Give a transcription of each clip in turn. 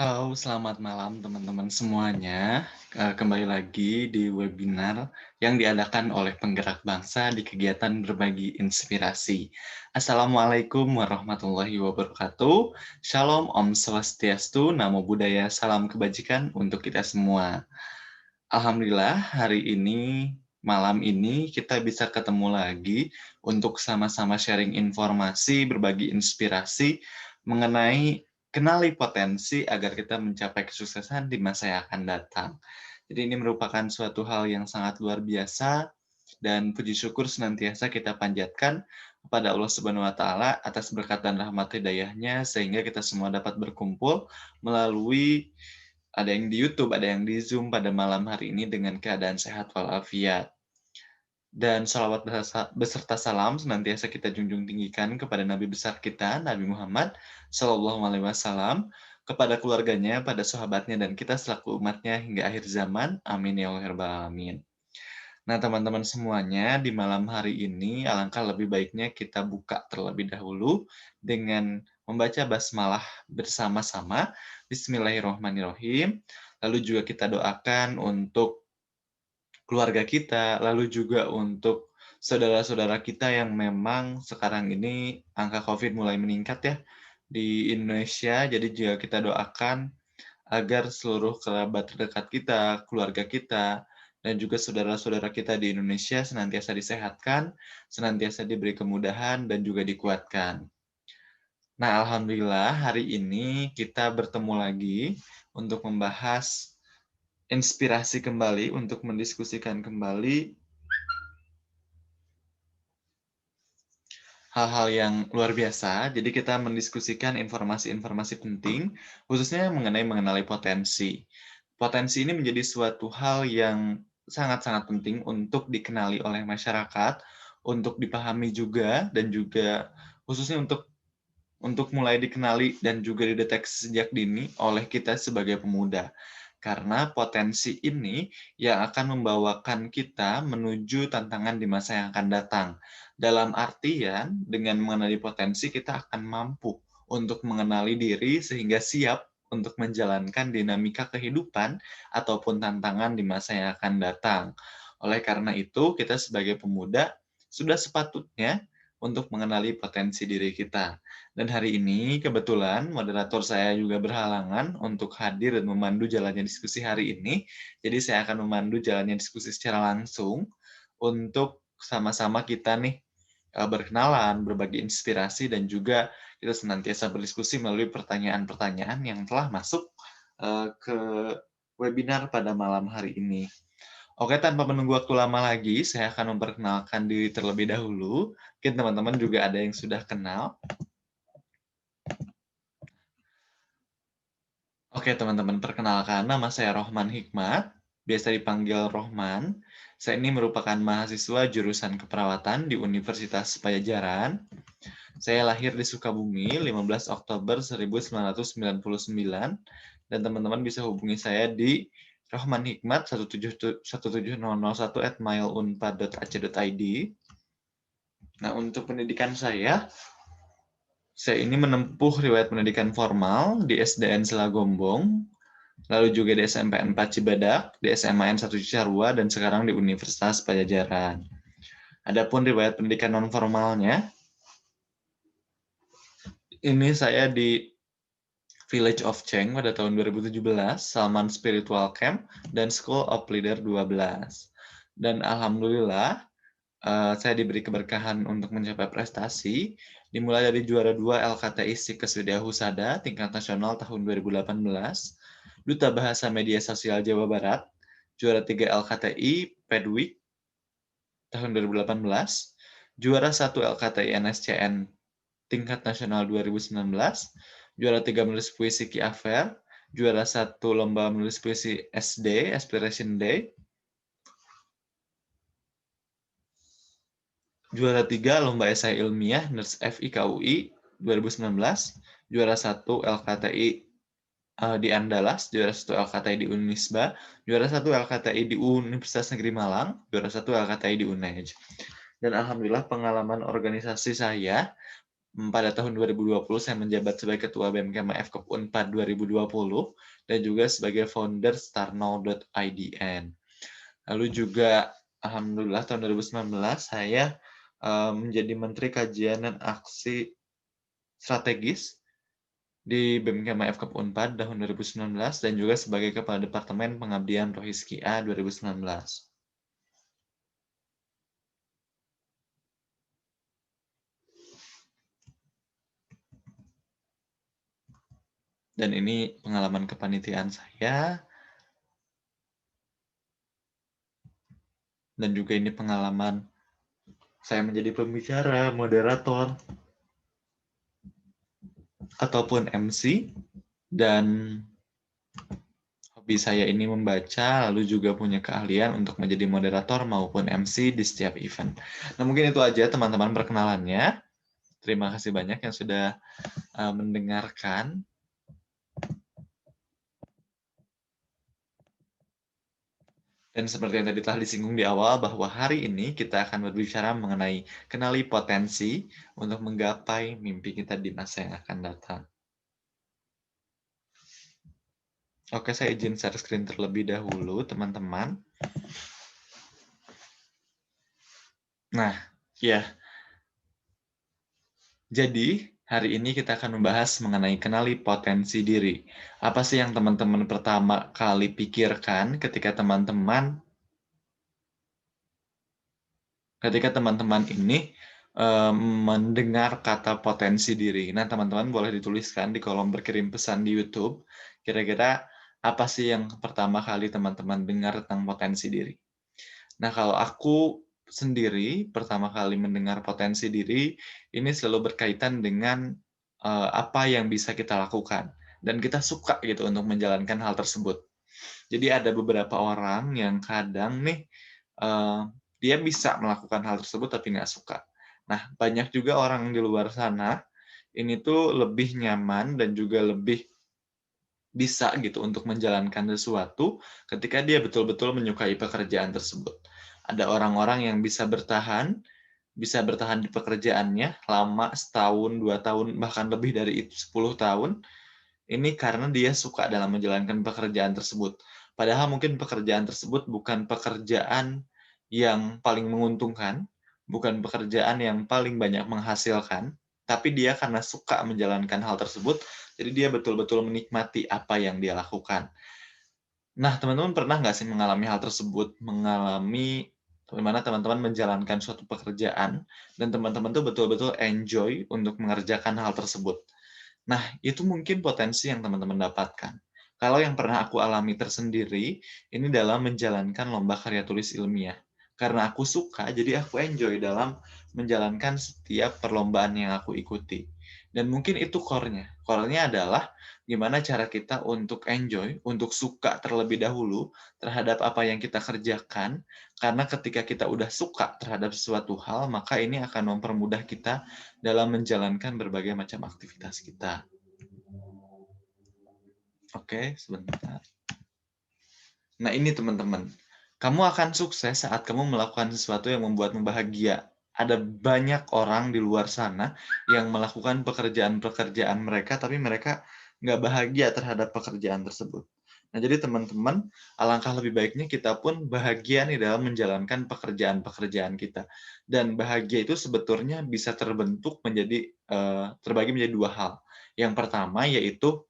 Halo, selamat malam teman-teman semuanya. Kembali lagi di webinar yang diadakan oleh Penggerak Bangsa di kegiatan berbagi inspirasi. Assalamualaikum warahmatullahi wabarakatuh. Shalom, Om Swastiastu, Namo Buddhaya, salam kebajikan untuk kita semua. Alhamdulillah malam ini kita bisa ketemu lagi untuk sama-sama sharing informasi, berbagi inspirasi mengenai kenali potensi agar kita mencapai kesuksesan di masa yang akan datang. Jadi ini merupakan suatu hal yang sangat luar biasa dan puji syukur senantiasa kita panjatkan kepada Allah Subhanahu wa taala atas berkat dan rahmat hidayahnya sehingga kita semua dapat berkumpul melalui ada yang di YouTube, ada yang di Zoom pada malam hari ini dengan keadaan sehat walafiat. Dan salawat beserta salam senantiasa kita junjung tinggikan kepada Nabi besar kita, Nabi Muhammad Shallallahu Alaihi Wasallam, kepada keluarganya, pada sahabatnya, dan kita selaku umatnya hingga akhir zaman. Amin ya Allah ya Rabbal Alamin. Nah, teman-teman semuanya, di malam hari ini alangkah lebih baiknya kita buka terlebih dahulu dengan membaca basmalah bersama-sama. Bismillahirrahmanirrahim. Lalu juga kita doakan untuk keluarga kita, lalu juga untuk saudara-saudara kita yang memang sekarang ini angka COVID mulai meningkat ya di Indonesia. Jadi juga kita doakan agar seluruh kerabat terdekat kita, keluarga kita, dan juga saudara-saudara kita di Indonesia senantiasa disehatkan, senantiasa diberi kemudahan, dan juga dikuatkan. Nah, alhamdulillah hari ini kita bertemu lagi untuk membahas inspirasi kembali, untuk mendiskusikan kembali hal-hal yang luar biasa. Jadi kita mendiskusikan informasi-informasi penting, khususnya mengenali potensi. Potensi ini menjadi suatu hal yang sangat-sangat penting untuk dikenali oleh masyarakat, untuk dipahami juga, dan juga khususnya untuk mulai dikenali dan juga dideteksi sejak dini oleh kita sebagai pemuda. Karena potensi ini yang akan membawakan kita menuju tantangan di masa yang akan datang. Dalam artian, dengan mengenali potensi, kita akan mampu untuk mengenali diri sehingga siap untuk menjalankan dinamika kehidupan ataupun tantangan di masa yang akan datang. Oleh karena itu, kita sebagai pemuda sudah sepatutnya untuk mengenali potensi diri kita. Dan hari ini kebetulan moderator saya juga berhalangan untuk hadir dan memandu jalannya diskusi hari ini. Jadi saya akan memandu jalannya diskusi secara langsung untuk sama-sama kita nih berkenalan, berbagi inspirasi, dan juga kita senantiasa berdiskusi melalui pertanyaan-pertanyaan yang telah masuk ke webinar pada malam hari ini. Oke, tanpa menunggu waktu lama lagi, saya akan memperkenalkan diri terlebih dahulu. Mungkin teman-teman juga ada yang sudah kenal. Oke, teman-teman, perkenalkan nama saya Rohman Hikmat, biasa dipanggil Rohman. Saya ini merupakan mahasiswa jurusan keperawatan di Universitas Pajajaran. Saya lahir di Sukabumi 15 Oktober 1999, dan teman-teman bisa hubungi saya di Rohman Hikmat 17001@mailunpad.ac.id. Nah, untuk pendidikan saya ini menempuh riwayat pendidikan formal di SDN Selagombong, lalu juga di SMPN 4 Cibadak, di SMAN 1 Cisarua, dan sekarang di Universitas Pajajaran. Adapun riwayat pendidikan non formalnya, ini saya di Village of Cheng pada tahun 2017, Salman Spiritual Camp, dan School of Leader 12. Dan alhamdulillah, saya diberi keberkahan untuk mencapai prestasi, dimulai dari juara 2 LKTI Sikes Widya Husada tingkat nasional tahun 2018, Duta Bahasa Media Sosial Jawa Barat, juara 3 LKTI Pedweek tahun 2018, juara 1 LKTI NSCN tingkat nasional 2019, juara 3 menulis puisi Ki Afer, juara 1 lomba menulis puisi SD, Aspiration Day, juara 3 lomba esai ilmiah NERS FIKUI 2019, juara 1 LKTI di Andalas, juara 1 LKTI di Unisba, juara 1 LKTI di Universitas Negeri Malang, juara 1 LKTI di UNEJ. Dan alhamdulillah pengalaman organisasi saya Pada tahun 2020 saya menjabat sebagai Ketua BMKM FKUP Unpad 2020 dan juga sebagai founder starnow.idn. Lalu juga alhamdulillah tahun 2019 saya menjadi Menteri Kajian dan Aksi Strategis di BMKM FKUP Unpad tahun 2019 dan juga sebagai Kepala Departemen Pengabdian Rohiski A 2019. Dan ini pengalaman kepanitiaan saya, dan juga ini pengalaman saya menjadi pembicara, moderator, ataupun MC, dan hobi saya ini membaca, lalu juga punya keahlian untuk menjadi moderator maupun MC di setiap event. Nah, mungkin itu aja teman-teman perkenalannya. Terima kasih banyak yang sudah mendengarkan. Dan seperti yang tadi telah disinggung di awal, bahwa hari ini kita akan berbicara mengenai kenali potensi untuk menggapai mimpi kita di masa yang akan datang. Oke, saya izin share screen terlebih dahulu, teman-teman. Nah, ya. Jadi, hari ini kita akan membahas mengenai kenali potensi diri. Apa sih yang teman-teman pertama kali pikirkan ketika teman-teman ini mendengar kata potensi diri? Nah, teman-teman boleh dituliskan di kolom berkirim pesan di YouTube, kira-kira apa sih yang pertama kali teman-teman dengar tentang potensi diri? Nah, kalau aku sendiri pertama kali mendengar potensi diri, ini selalu berkaitan dengan apa yang bisa kita lakukan dan kita suka gitu untuk menjalankan hal tersebut. Jadi ada beberapa orang yang kadang nih dia bisa melakukan hal tersebut tapi nggak suka. Nah, banyak juga orang di luar sana ini tuh lebih nyaman dan juga lebih bisa gitu untuk menjalankan sesuatu ketika dia betul-betul menyukai pekerjaan tersebut. Ada orang-orang yang bisa bertahan di pekerjaannya lama setahun, 2 tahun, bahkan lebih dari itu 10 tahun, ini karena dia suka dalam menjalankan pekerjaan tersebut. Padahal mungkin pekerjaan tersebut bukan pekerjaan yang paling menguntungkan, bukan pekerjaan yang paling banyak menghasilkan, tapi dia karena suka menjalankan hal tersebut, jadi dia betul-betul menikmati apa yang dia lakukan. Nah, teman-teman pernah nggak sih mengalami hal tersebut? Mengalami di mana teman-teman menjalankan suatu pekerjaan dan teman-teman tuh betul-betul enjoy untuk mengerjakan hal tersebut. Nah, itu mungkin potensi yang teman-teman dapatkan. Kalau yang pernah aku alami tersendiri, ini dalam menjalankan lomba karya tulis ilmiah. Karena aku suka, jadi aku enjoy dalam menjalankan setiap perlombaan yang aku ikuti. Dan mungkin itu core-nya. Core-nya adalah gimana cara kita untuk enjoy, untuk suka terlebih dahulu terhadap apa yang kita kerjakan, karena ketika kita udah suka terhadap sesuatu hal, maka ini akan mempermudah kita dalam menjalankan berbagai macam aktivitas kita. Oke, sebentar. Nah, ini teman-teman. Kamu akan sukses saat kamu melakukan sesuatu yang membuatmu bahagia. Ada banyak orang di luar sana yang melakukan pekerjaan-pekerjaan mereka, tapi mereka nggak bahagia terhadap pekerjaan tersebut. Nah, jadi teman-teman, alangkah lebih baiknya kita pun bahagia nih dalam menjalankan pekerjaan-pekerjaan kita. Dan bahagia itu sebetulnya bisa terbentuk menjadi terbagi menjadi dua hal. Yang pertama yaitu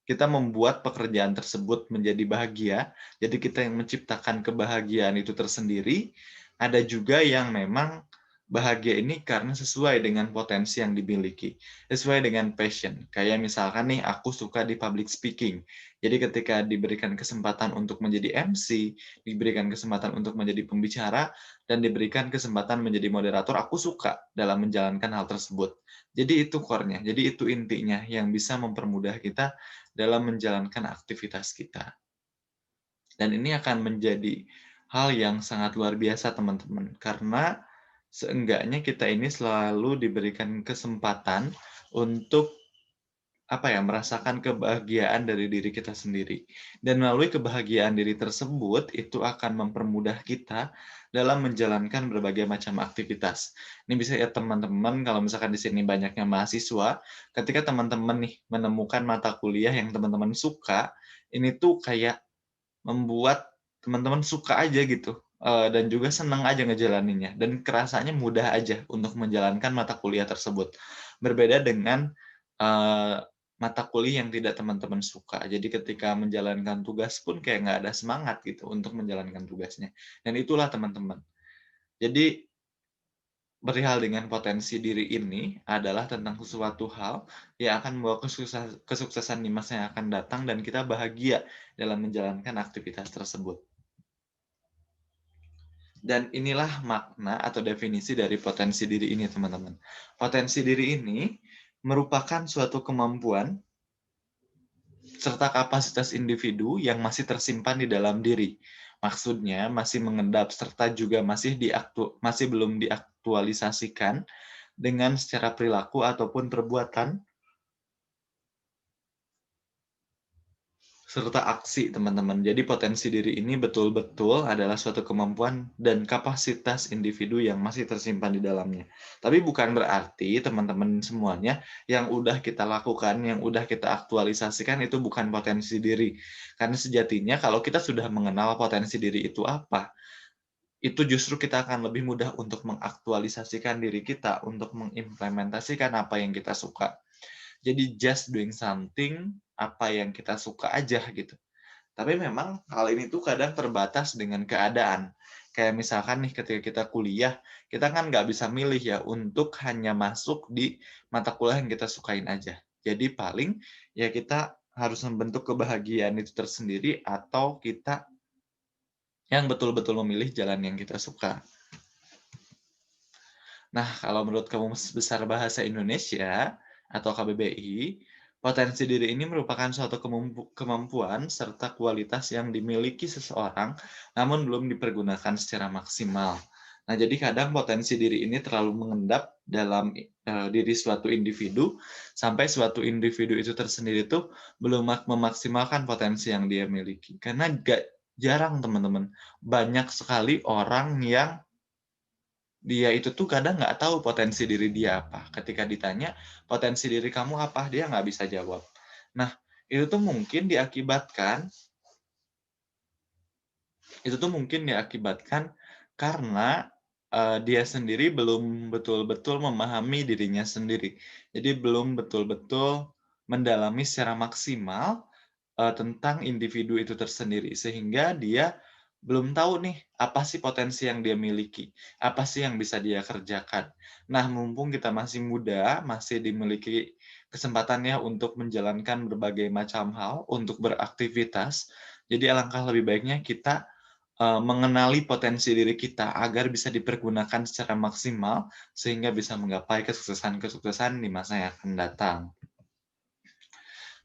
kita membuat pekerjaan tersebut menjadi bahagia, jadi kita yang menciptakan kebahagiaan itu tersendiri. Ada juga yang memang bahagia ini karena sesuai dengan potensi yang dimiliki, sesuai dengan passion. Kayak misalkan nih, aku suka di public speaking. Jadi ketika diberikan kesempatan untuk menjadi MC, diberikan kesempatan untuk menjadi pembicara, dan diberikan kesempatan menjadi moderator, aku suka dalam menjalankan hal tersebut. Jadi itu core-nya, jadi itu intinya yang bisa mempermudah kita dalam menjalankan aktivitas kita. Dan ini akan menjadi hal yang sangat luar biasa, teman-teman, karena seenggaknya kita ini selalu diberikan kesempatan untuk merasakan kebahagiaan dari diri kita sendiri. Dan melalui kebahagiaan diri tersebut, itu akan mempermudah kita dalam menjalankan berbagai macam aktivitas. Ini bisa ya teman-teman, kalau misalkan di sini banyaknya mahasiswa, ketika teman-teman nih menemukan mata kuliah yang teman-teman suka, ini tuh kayak membuat teman-teman suka aja gitu, dan juga senang aja ngejalaninnya, dan kerasanya mudah aja untuk menjalankan mata kuliah tersebut. Berbeda dengan, mata kuliah yang tidak teman-teman suka. Jadi ketika menjalankan tugas pun kayak nggak ada semangat gitu untuk menjalankan tugasnya, dan itulah teman-teman. Jadi perihal dengan potensi diri ini adalah tentang sesuatu hal yang akan membawa kesuksesan di masa yang akan datang dan kita bahagia dalam menjalankan aktivitas tersebut. Dan inilah makna atau definisi dari potensi diri ini, teman-teman. Potensi diri ini merupakan suatu kemampuan serta kapasitas individu yang masih tersimpan di dalam diri. Maksudnya masih mengendap serta juga masih belum diaktualisasikan dengan secara perilaku ataupun perbuatan serta aksi, teman-teman. Jadi potensi diri ini betul-betul adalah suatu kemampuan dan kapasitas individu yang masih tersimpan di dalamnya. Tapi bukan berarti teman-teman semuanya yang udah kita lakukan, yang udah kita aktualisasikan itu bukan potensi diri. Karena sejatinya kalau kita sudah mengenal potensi diri itu apa, itu justru kita akan lebih mudah untuk mengaktualisasikan diri kita, untuk mengimplementasikan apa yang kita suka. Jadi just doing something, apa yang kita suka aja gitu. Tapi memang hal ini tuh kadang terbatas dengan keadaan. Kayak misalkan nih ketika kita kuliah, kita kan nggak bisa milih ya untuk hanya masuk di mata kuliah yang kita sukain aja. Jadi paling ya kita harus membentuk kebahagiaan itu tersendiri atau kita yang betul-betul memilih jalan yang kita suka. Nah, kalau menurut Kamus Besar Bahasa Indonesia atau KBBI, potensi diri ini merupakan suatu kemampuan serta kualitas yang dimiliki seseorang, namun belum dipergunakan secara maksimal. Nah, jadi kadang potensi diri ini terlalu mengendap dalam diri suatu individu, sampai suatu individu itu tersendiri tuh belum memaksimalkan potensi yang dia miliki. Karena jarang teman-teman, banyak sekali orang yang dia itu tuh kadang nggak tahu potensi diri dia apa. Ketika ditanya, "Potensi diri kamu apa?" Dia nggak bisa jawab. Nah, itu tuh mungkin diakibatkan karena, dia sendiri belum betul-betul memahami dirinya sendiri. Jadi belum betul-betul mendalami secara maksimal tentang individu itu tersendiri, sehingga dia belum tahu nih, apa sih potensi yang dia miliki, apa sih yang bisa dia kerjakan. Nah, mumpung kita masih muda, masih dimiliki kesempatannya untuk menjalankan berbagai macam hal, untuk beraktivitas, jadi alangkah lebih baiknya kita, mengenali potensi diri kita agar bisa dipergunakan secara maksimal, sehingga bisa menggapai kesuksesan-kesuksesan di masa yang akan datang.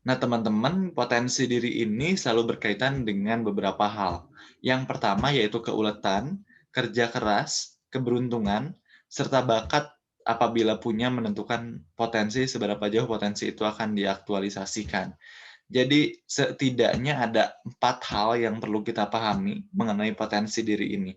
Nah, teman-teman, potensi diri ini selalu berkaitan dengan beberapa hal. Yang pertama yaitu keuletan, kerja keras, keberuntungan, serta bakat apabila punya menentukan potensi seberapa jauh potensi itu akan diaktualisasikan. Jadi setidaknya ada 4 hal yang perlu kita pahami mengenai potensi diri ini.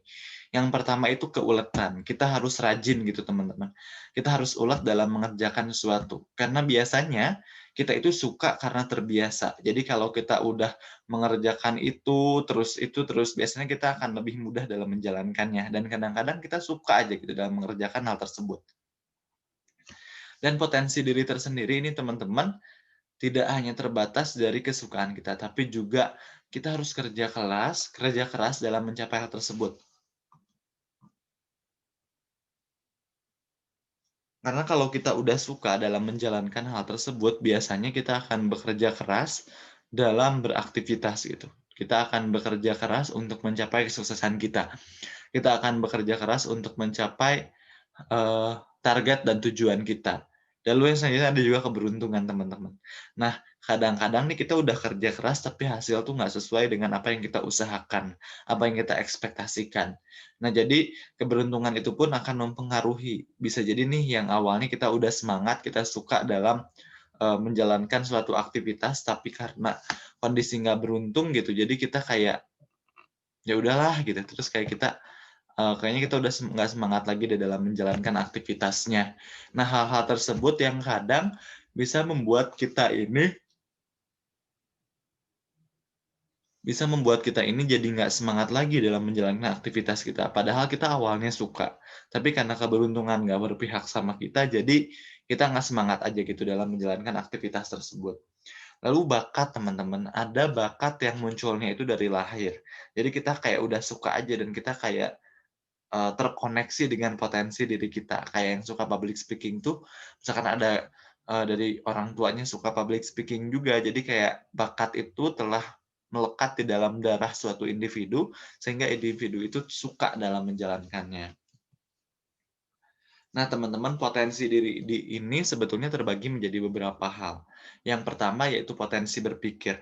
Yang pertama itu keuletan, kita harus rajin gitu teman-teman. Kita harus ulet dalam mengerjakan sesuatu, karena biasanya kita itu suka karena terbiasa. Jadi kalau kita udah mengerjakan itu terus, biasanya kita akan lebih mudah dalam menjalankannya, dan kadang-kadang kita suka aja gitu dalam mengerjakan hal tersebut. Dan potensi diri tersendiri ini teman-teman, tidak hanya terbatas dari kesukaan kita, tapi juga kita harus kerja keras dalam mencapai hal tersebut. Karena kalau kita udah suka dalam menjalankan hal tersebut, biasanya kita akan bekerja keras dalam beraktivitas gitu. Kita akan bekerja keras untuk mencapai kesuksesan kita. Kita akan bekerja keras untuk mencapai target dan tujuan kita. Dan lalu yang selanjutnya ada juga keberuntungan, teman-teman. Nah, kadang-kadang nih kita udah kerja keras tapi hasil tuh nggak sesuai dengan apa yang kita usahakan, apa yang kita ekspektasikan. Nah, jadi keberuntungan itu pun akan mempengaruhi. Bisa jadi nih yang awalnya kita udah semangat, kita suka dalam menjalankan suatu aktivitas, tapi karena kondisi nggak beruntung gitu, jadi kita kayak, ya udahlah gitu, terus kayak kita, kayaknya kita udah nggak semangat lagi di dalam menjalankan aktivitasnya. Nah, hal-hal tersebut yang kadang bisa membuat kita ini jadi nggak semangat lagi dalam menjalankan aktivitas kita. Padahal kita awalnya suka, tapi karena keberuntungan nggak berpihak sama kita, jadi kita nggak semangat aja gitu dalam menjalankan aktivitas tersebut. Lalu bakat teman-teman, ada bakat yang munculnya itu dari lahir. Jadi kita kayak udah suka aja dan kita kayak, terkoneksi dengan potensi diri kita. Kayak yang suka public speaking tuh, misalkan ada, dari orang tuanya suka public speaking juga, jadi kayak bakat itu telah melekat di dalam darah suatu individu, sehingga individu itu suka dalam menjalankannya. Nah, teman-teman, potensi diri ini sebetulnya terbagi menjadi beberapa hal. Yang pertama yaitu potensi berpikir.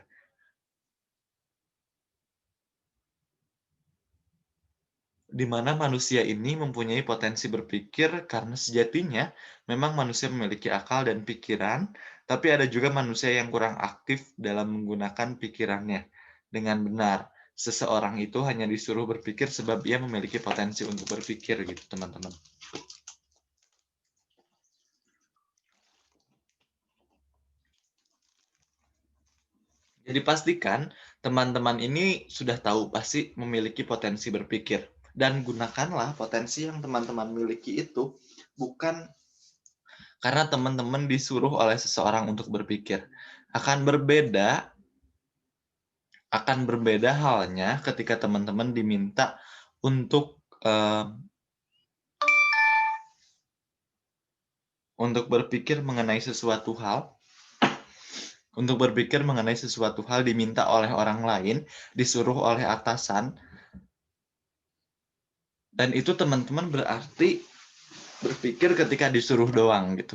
Di mana manusia ini mempunyai potensi berpikir karena sejatinya memang manusia memiliki akal dan pikiran, tapi ada juga manusia yang kurang aktif dalam menggunakan pikirannya dengan benar. Seseorang itu hanya disuruh berpikir sebab ia memiliki potensi untuk berpikir gitu, teman-teman. Jadi pastikan teman-teman ini sudah tahu pasti memiliki potensi berpikir dan gunakanlah potensi yang teman-teman miliki itu bukan karena teman-teman disuruh oleh seseorang untuk berpikir. Akan berbeda halnya ketika teman-teman diminta untuk, untuk berpikir mengenai sesuatu hal diminta oleh orang lain, disuruh oleh atasan, dan itu teman-teman berarti berpikir ketika disuruh doang gitu,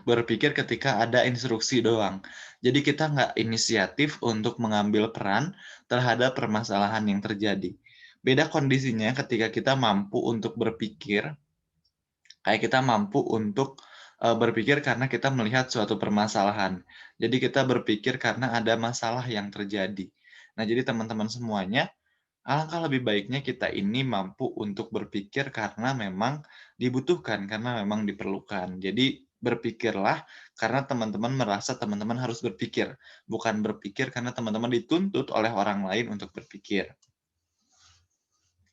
berpikir ketika ada instruksi doang. Jadi kita nggak inisiatif untuk mengambil peran terhadap permasalahan yang terjadi. Beda kondisinya ketika kita mampu untuk berpikir, kayak kita mampu untuk, berpikir karena kita melihat suatu permasalahan. Jadi kita berpikir karena ada masalah yang terjadi. Nah, jadi teman-teman semuanya, alangkah lebih baiknya kita ini mampu untuk berpikir karena memang dibutuhkan, karena memang diperlukan. Jadi berpikirlah karena teman-teman merasa teman-teman harus berpikir, bukan berpikir karena teman-teman dituntut oleh orang lain untuk berpikir.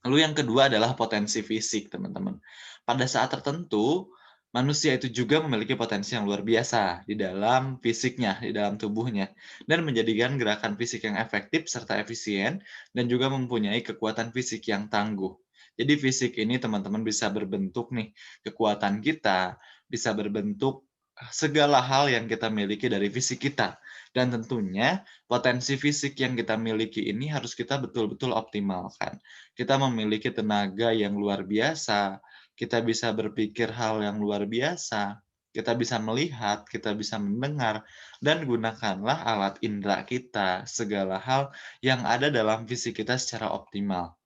Lalu yang kedua adalah potensi fisik, teman-teman. Pada saat tertentu, manusia itu juga memiliki potensi yang luar biasa di dalam fisiknya, di dalam tubuhnya, dan menjadikan gerakan fisik yang efektif serta efisien, dan juga mempunyai kekuatan fisik yang tangguh. Jadi fisik ini teman-teman bisa berbentuk nih, kekuatan kita, bisa berbentuk segala hal yang kita miliki dari fisik kita. Dan tentunya potensi fisik yang kita miliki ini harus kita betul-betul optimalkan. Kita memiliki tenaga yang luar biasa, kita bisa berpikir hal yang luar biasa, kita bisa melihat, kita bisa mendengar, dan gunakanlah alat indera kita, segala hal yang ada dalam fisik kita secara optimal.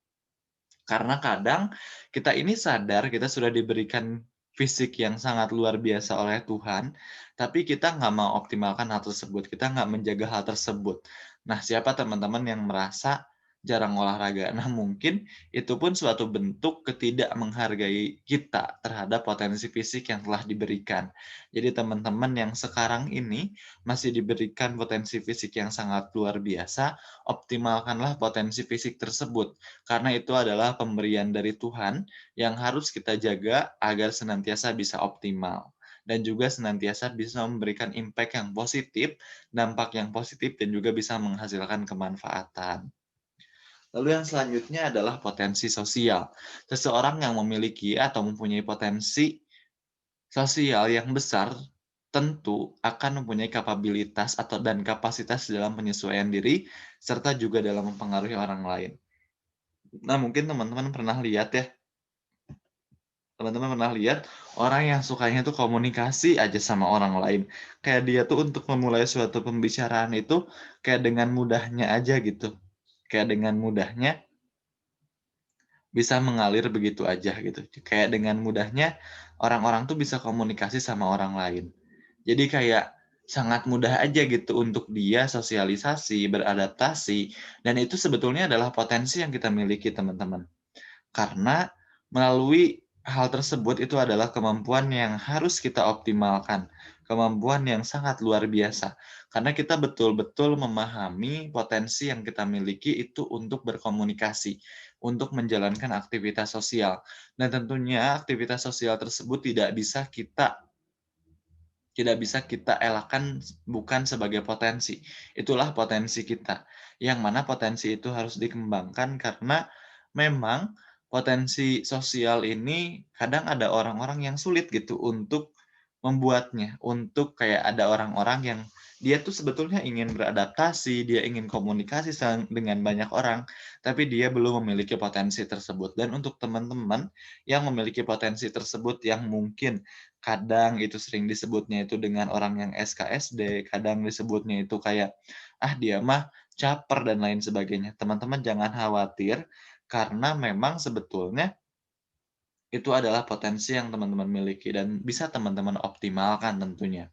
Karena kadang kita ini sadar kita sudah diberikan fisik yang sangat luar biasa oleh Tuhan, tapi kita nggak mau optimalkan hal tersebut, kita nggak menjaga hal tersebut. Nah, siapa teman-teman yang merasa jarang olahraga? Nah, mungkin itu pun suatu bentuk ketidak menghargai kita terhadap potensi fisik yang telah diberikan. Jadi teman-teman yang sekarang ini masih diberikan potensi fisik yang sangat luar biasa, optimalkanlah potensi fisik tersebut karena itu adalah pemberian dari Tuhan yang harus kita jaga agar senantiasa bisa optimal dan juga senantiasa bisa memberikan impact yang positif, dampak yang positif, dan juga bisa menghasilkan kemanfaatan. Lalu yang selanjutnya adalah potensi sosial. Seseorang yang memiliki atau mempunyai potensi sosial yang besar tentu akan mempunyai kapabilitas dan kapasitas dalam penyesuaian diri serta juga dalam mempengaruhi orang lain. Nah, mungkin teman-teman pernah lihat orang yang sukanya tuh komunikasi aja sama orang lain. Kayak dia tuh untuk memulai suatu pembicaraan itu kayak dengan mudahnya aja gitu. Kayak dengan mudahnya bisa mengalir begitu aja gitu. Kayak dengan mudahnya orang-orang tuh bisa komunikasi sama orang lain. Jadi kayak sangat mudah aja gitu untuk dia sosialisasi, beradaptasi, dan itu sebetulnya adalah potensi yang kita miliki, teman-teman. Karena melalui hal tersebut itu adalah kemampuan yang harus kita optimalkan, kemampuan yang sangat luar biasa. Karena kita betul-betul memahami potensi yang kita miliki itu untuk berkomunikasi, untuk menjalankan aktivitas sosial. Dan tentunya aktivitas sosial tersebut tidak bisa kita elakkan bukan sebagai potensi. Itulah potensi kita. Yang mana potensi itu harus dikembangkan karena memang potensi sosial ini kadang ada orang-orang yang sulit gitu untuk membuatnya. Untuk kayak ada orang-orang yang dia tuh sebetulnya ingin beradaptasi, dia ingin komunikasi dengan banyak orang, tapi dia belum memiliki potensi tersebut. Dan untuk teman-teman yang memiliki potensi tersebut yang mungkin kadang itu sering disebutnya itu dengan orang yang SKSD, kadang disebutnya itu kayak, "Ah, dia mah caper," dan lain sebagainya. Teman-teman jangan khawatir, karena memang sebetulnya itu adalah potensi yang teman-teman miliki dan bisa teman-teman optimalkan tentunya.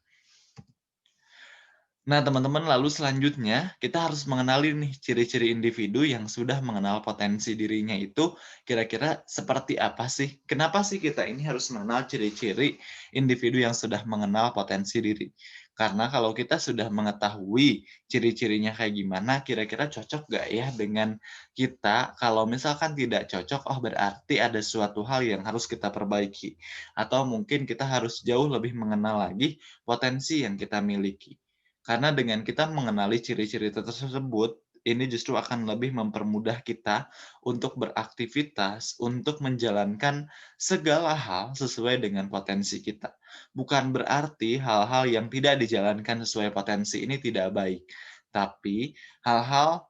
Nah, teman-teman, lalu selanjutnya kita harus mengenali nih ciri-ciri individu yang sudah mengenal potensi dirinya itu kira-kira seperti apa sih? Kenapa sih kita ini harus mengenal ciri-ciri individu yang sudah mengenal potensi diri? Karena kalau kita sudah mengetahui ciri-cirinya kayak gimana, kira-kira cocok nggak ya dengan kita? Kalau misalkan tidak cocok, oh berarti ada suatu hal yang harus kita perbaiki. Atau mungkin kita harus jauh lebih mengenal lagi potensi yang kita miliki. Karena dengan kita mengenali ciri-ciri tersebut, ini justru akan lebih mempermudah kita untuk beraktivitas, untuk menjalankan segala hal sesuai dengan potensi kita. Bukan berarti hal-hal yang tidak dijalankan sesuai potensi ini tidak baik, tapi hal-hal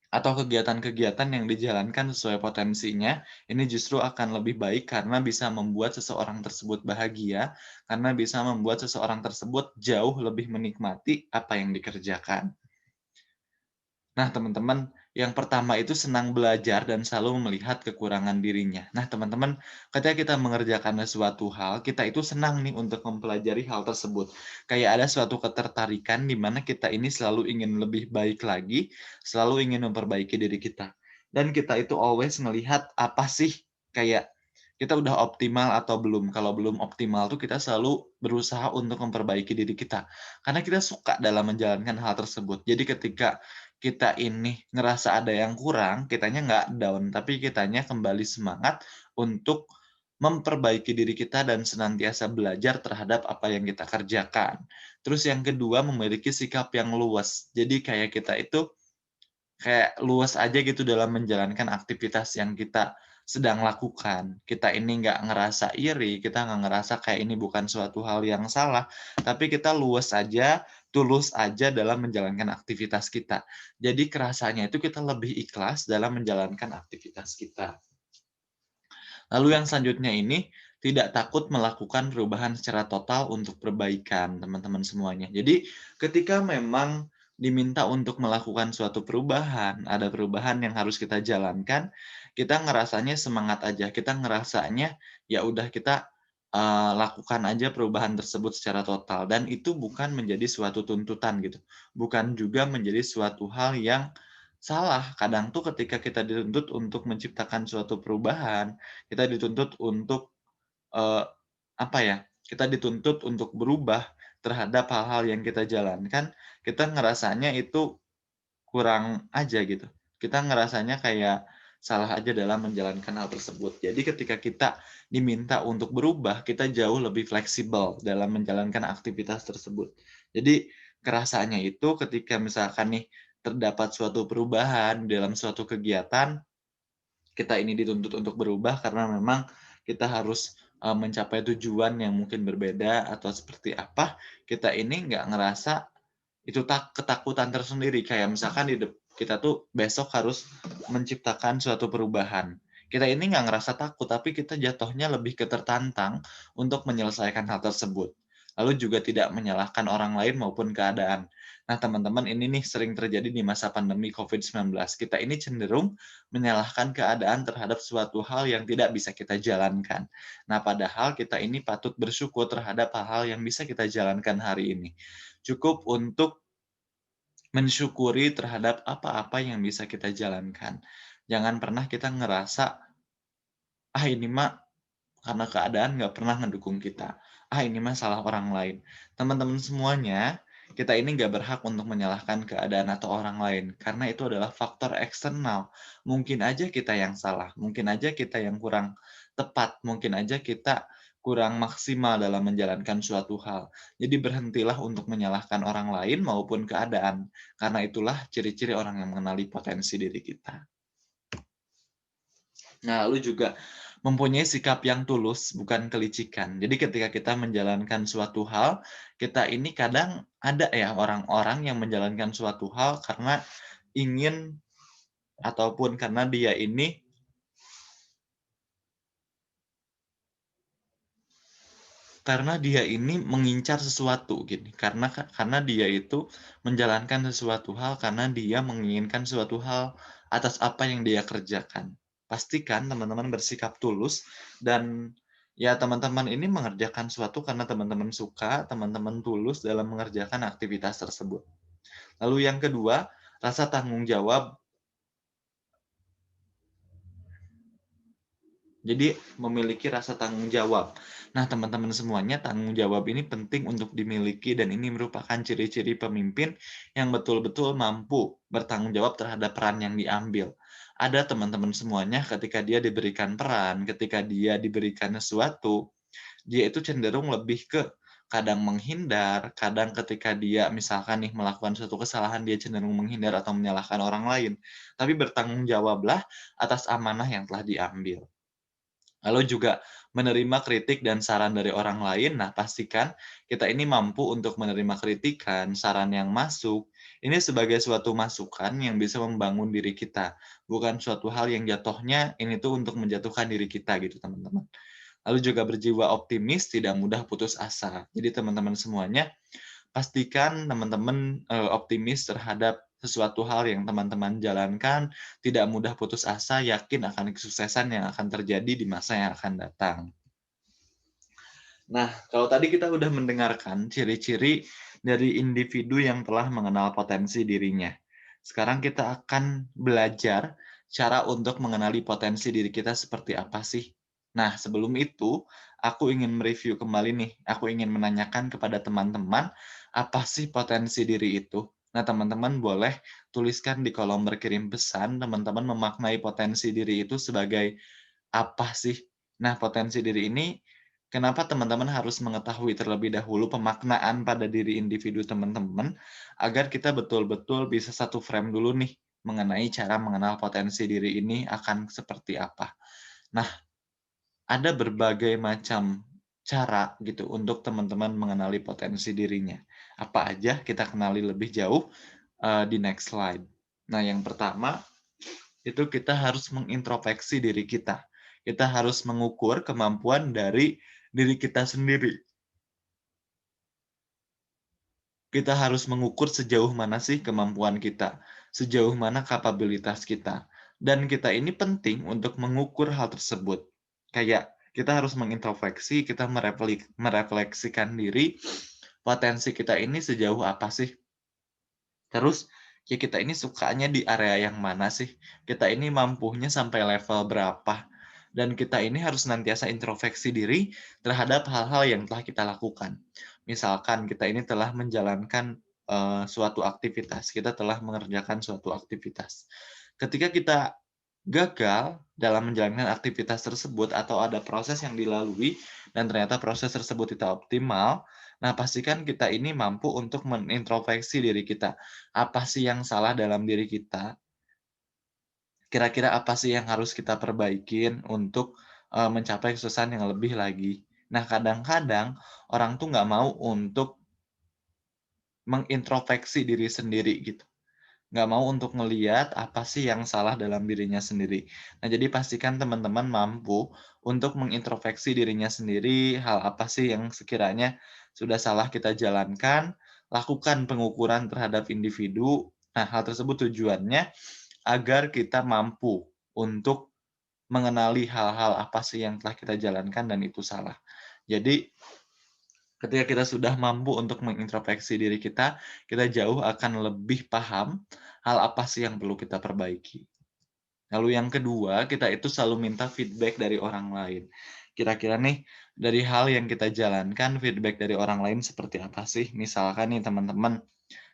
atau kegiatan-kegiatan yang dijalankan sesuai potensinya, ini justru akan lebih baik karena bisa membuat seseorang tersebut bahagia, karena bisa membuat seseorang tersebut jauh lebih menikmati apa yang dikerjakan. Nah, teman-teman, yang pertama itu senang belajar dan selalu melihat kekurangan dirinya. Nah, teman-teman, ketika kita mengerjakan suatu hal, kita itu senang nih untuk mempelajari hal tersebut. Kayak ada suatu ketertarikan di mana kita ini selalu ingin lebih baik lagi, selalu ingin memperbaiki diri kita. Dan kita itu always melihat apa sih kayak kita udah optimal atau belum. Kalau belum optimal tuh kita selalu berusaha untuk memperbaiki diri kita. Karena kita suka dalam menjalankan hal tersebut. Jadi ketika kita ini ngerasa ada yang kurang, kitanya nggak down, tapi kitanya kembali semangat untuk memperbaiki diri kita dan senantiasa belajar terhadap apa yang kita kerjakan. Terus yang kedua, memiliki sikap yang luas. Jadi kayak kita itu kayak luas aja gitu dalam menjalankan aktivitas yang kita sedang lakukan. Kita ini nggak ngerasa iri, kita nggak ngerasa kayak ini bukan suatu hal yang salah, tapi kita luas aja, tulus aja dalam menjalankan aktivitas kita. Jadi kerasanya itu kita lebih ikhlas dalam menjalankan aktivitas kita. Lalu yang selanjutnya ini, tidak takut melakukan perubahan secara total untuk perbaikan, teman-teman semuanya. Jadi, ketika memang diminta untuk melakukan suatu perubahan, ada perubahan yang harus kita jalankan, kita ngerasanya semangat aja, kita ngerasanya, ya udah kita, lakukan aja perubahan tersebut secara total dan itu bukan menjadi suatu tuntutan gitu, bukan juga menjadi suatu hal yang salah. Kadang tuh ketika kita dituntut untuk menciptakan suatu perubahan, kita dituntut untuk, eee, apa ya, kita dituntut untuk berubah terhadap hal-hal yang kita jalankan, kita ngerasanya itu kurang aja gitu. Kita ngerasanya kayak salah aja dalam menjalankan hal tersebut. Jadi ketika kita diminta untuk berubah, kita jauh lebih fleksibel dalam menjalankan aktivitas tersebut. Jadi kerasanya itu ketika misalkan nih terdapat suatu perubahan dalam suatu kegiatan, kita ini dituntut untuk berubah karena memang kita harus, mencapai tujuan yang mungkin berbeda atau seperti apa, kita ini nggak ngerasa itu ketakutan tersendiri. Kayak misalkan kita tuh besok harus menciptakan suatu perubahan. Kita ini nggak ngerasa takut, tapi kita jatuhnya lebih ke tertantang untuk menyelesaikan hal tersebut. lalu juga tidak menyalahkan orang lain maupun keadaan. Nah, teman-teman, ini nih sering terjadi di masa pandemi COVID-19. Kita ini cenderung menyalahkan keadaan terhadap suatu hal yang tidak bisa kita jalankan. Nah, padahal kita ini patut bersyukur terhadap hal-hal yang bisa kita jalankan hari ini. Cukup untuk mensyukuri terhadap apa-apa yang bisa kita jalankan. Jangan pernah kita ngerasa, "Ah, ini mah karena keadaan nggak pernah ngedukung kita. Ah, ini mah salah orang lain." Teman-teman semuanya, kita ini nggak berhak untuk menyalahkan keadaan atau orang lain, karena itu adalah faktor eksternal. Mungkin aja kita yang salah, mungkin aja kita yang kurang tepat, mungkin aja kita kurang maksimal dalam menjalankan suatu hal. Jadi berhentilah untuk menyalahkan orang lain maupun keadaan, karena itulah ciri-ciri orang yang mengenali potensi diri kita. Nah, lalu juga mempunyai sikap yang tulus, bukan kelicikan. Jadi ketika kita menjalankan suatu hal, kita ini kadang ada ya orang-orang yang menjalankan suatu hal karena ingin ataupun karena dia ini mengincar sesuatu gini, karena dia itu menjalankan sesuatu hal karena dia menginginkan suatu hal atas apa yang dia kerjakan. Pastikan teman-teman bersikap tulus dan ya teman-teman ini mengerjakan suatu karena teman-teman suka, teman-teman tulus dalam mengerjakan aktivitas tersebut. Lalu yang kedua, rasa tanggung jawab. Jadi memiliki rasa tanggung jawab. Nah, teman-teman semuanya, tanggung jawab ini penting untuk dimiliki dan ini merupakan ciri-ciri pemimpin yang betul-betul mampu bertanggung jawab terhadap peran yang diambil. Ada teman-teman semuanya ketika dia diberikan peran, ketika dia diberikan sesuatu, dia itu cenderung lebih ke kadang menghindar, kadang ketika dia misalkan nih melakukan suatu kesalahan, dia cenderung menghindar atau menyalahkan orang lain. Tapi bertanggung jawablah atas amanah yang telah diambil. Lalu juga menerima kritik dan saran dari orang lain. Nah, pastikan kita ini mampu untuk menerima kritikan, saran yang masuk, ini sebagai suatu masukan yang bisa membangun diri kita, bukan suatu hal yang jatuhnya ini tuh untuk menjatuhkan diri kita gitu, teman-teman. Lalu juga berjiwa optimis, tidak mudah putus asa. Jadi teman-teman semuanya, pastikan teman-teman, optimis terhadap sesuatu hal yang teman-teman jalankan, tidak mudah putus asa, yakin akan kesuksesan yang akan terjadi di masa yang akan datang. Nah, kalau tadi kita udah mendengarkan ciri-ciri dari individu yang telah mengenal potensi dirinya. Sekarang kita akan belajar cara untuk mengenali potensi diri kita seperti apa sih. Nah, sebelum itu, aku ingin mereview kembali nih. Aku ingin menanyakan kepada teman-teman, apa sih potensi diri itu? Nah, teman-teman boleh tuliskan di kolom berkirim pesan, teman-teman memaknai potensi diri itu sebagai apa sih? Nah, potensi diri ini, kenapa teman-teman harus mengetahui terlebih dahulu pemaknaan pada diri individu teman-teman, agar kita betul-betul bisa satu frame dulu nih, mengenai cara mengenal potensi diri ini akan seperti apa. Nah, ada berbagai macam cara gitu untuk teman-teman mengenali potensi dirinya. Apa aja kita kenali lebih jauh di next slide. Nah, yang pertama itu kita harus mengintrospeksi diri kita. Kita harus mengukur kemampuan dari diri kita sendiri. Kita harus mengukur sejauh mana sih kemampuan kita, sejauh mana kapabilitas kita. Dan kita ini penting untuk mengukur hal tersebut. Kayak kita harus mengintrospeksi, kita merefleksikan diri, potensi kita ini sejauh apa sih. Terus, ya kita ini sukanya di area yang mana sih? Kita ini mampunya sampai level berapa? Dan kita ini harus senantiasa introspeksi diri terhadap hal-hal yang telah kita lakukan. Misalkan kita ini telah menjalankan suatu aktivitas, kita telah mengerjakan suatu aktivitas. Ketika kita gagal dalam menjalankan aktivitas tersebut atau ada proses yang dilalui dan ternyata proses tersebut tidak optimal, nah pastikan kita ini mampu untuk menintrospeksi diri kita. Apa sih yang salah dalam diri kita? Kira-kira apa sih yang harus kita perbaikin untuk, mencapai kesuksesan yang lebih lagi? Nah, kadang-kadang orang tuh nggak mau untuk mengintrospeksi diri sendiri gitu. nggak mau untuk ngeliat apa sih yang salah dalam dirinya sendiri. Nah, jadi pastikan teman-teman mampu untuk mengintrospeksi dirinya sendiri, hal apa sih yang sekiranya sudah salah kita jalankan, lakukan pengukuran terhadap individu. Nah, hal tersebut tujuannya agar kita mampu untuk mengenali hal-hal apa sih yang telah kita jalankan dan itu salah. Jadi, ketika kita sudah mampu untuk mengintrospeksi diri kita jauh akan lebih paham hal apa sih yang perlu kita perbaiki. Lalu yang kedua, kita itu selalu minta feedback dari orang lain. Kira-kira nih, dari hal yang kita jalankan, feedback dari orang lain seperti apa sih? Misalkan nih teman-teman,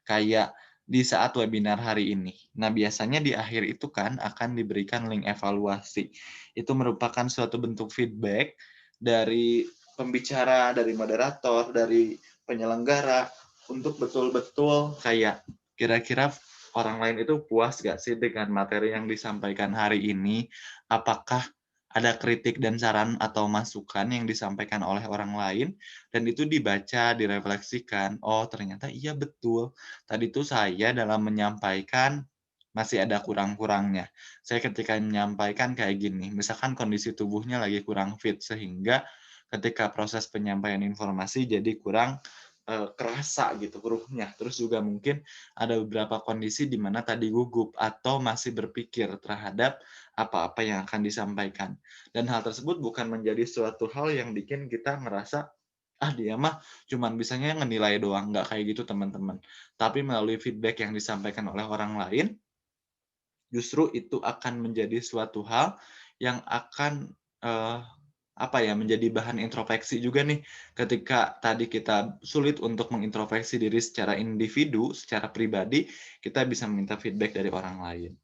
kayak di saat webinar hari ini. Nah, biasanya di akhir itu kan akan diberikan link evaluasi. Itu merupakan suatu bentuk feedback dari pembicara, dari moderator, dari penyelenggara untuk betul-betul kayak kira-kira orang lain itu puas gak sih dengan materi yang disampaikan hari ini? Apakah ada kritik dan saran atau masukan yang disampaikan oleh orang lain dan itu dibaca, direfleksikan, oh ternyata iya betul. Tadi tuh saya dalam menyampaikan masih ada kurang-kurangnya. Saya ketika menyampaikan kayak gini, misalkan kondisi tubuhnya lagi kurang fit sehingga ketika proses penyampaian informasi jadi kurang, kerasa gitu ruhnya. Terus juga mungkin ada beberapa kondisi di mana tadi gugup atau masih berpikir terhadap apa-apa yang akan disampaikan. Dan hal tersebut bukan menjadi suatu hal yang bikin kita ngerasa, "Ah, dia mah cuman bisanya ngenilai doang." Nggak kayak gitu, teman-teman. Tapi melalui feedback yang disampaikan oleh orang lain, justru itu akan menjadi suatu hal yang akan, eee, apa ya, menjadi bahan introspeksi juga nih, ketika tadi kita sulit untuk mengintrospeksi diri secara individu, secara pribadi, kita bisa meminta feedback dari orang lain.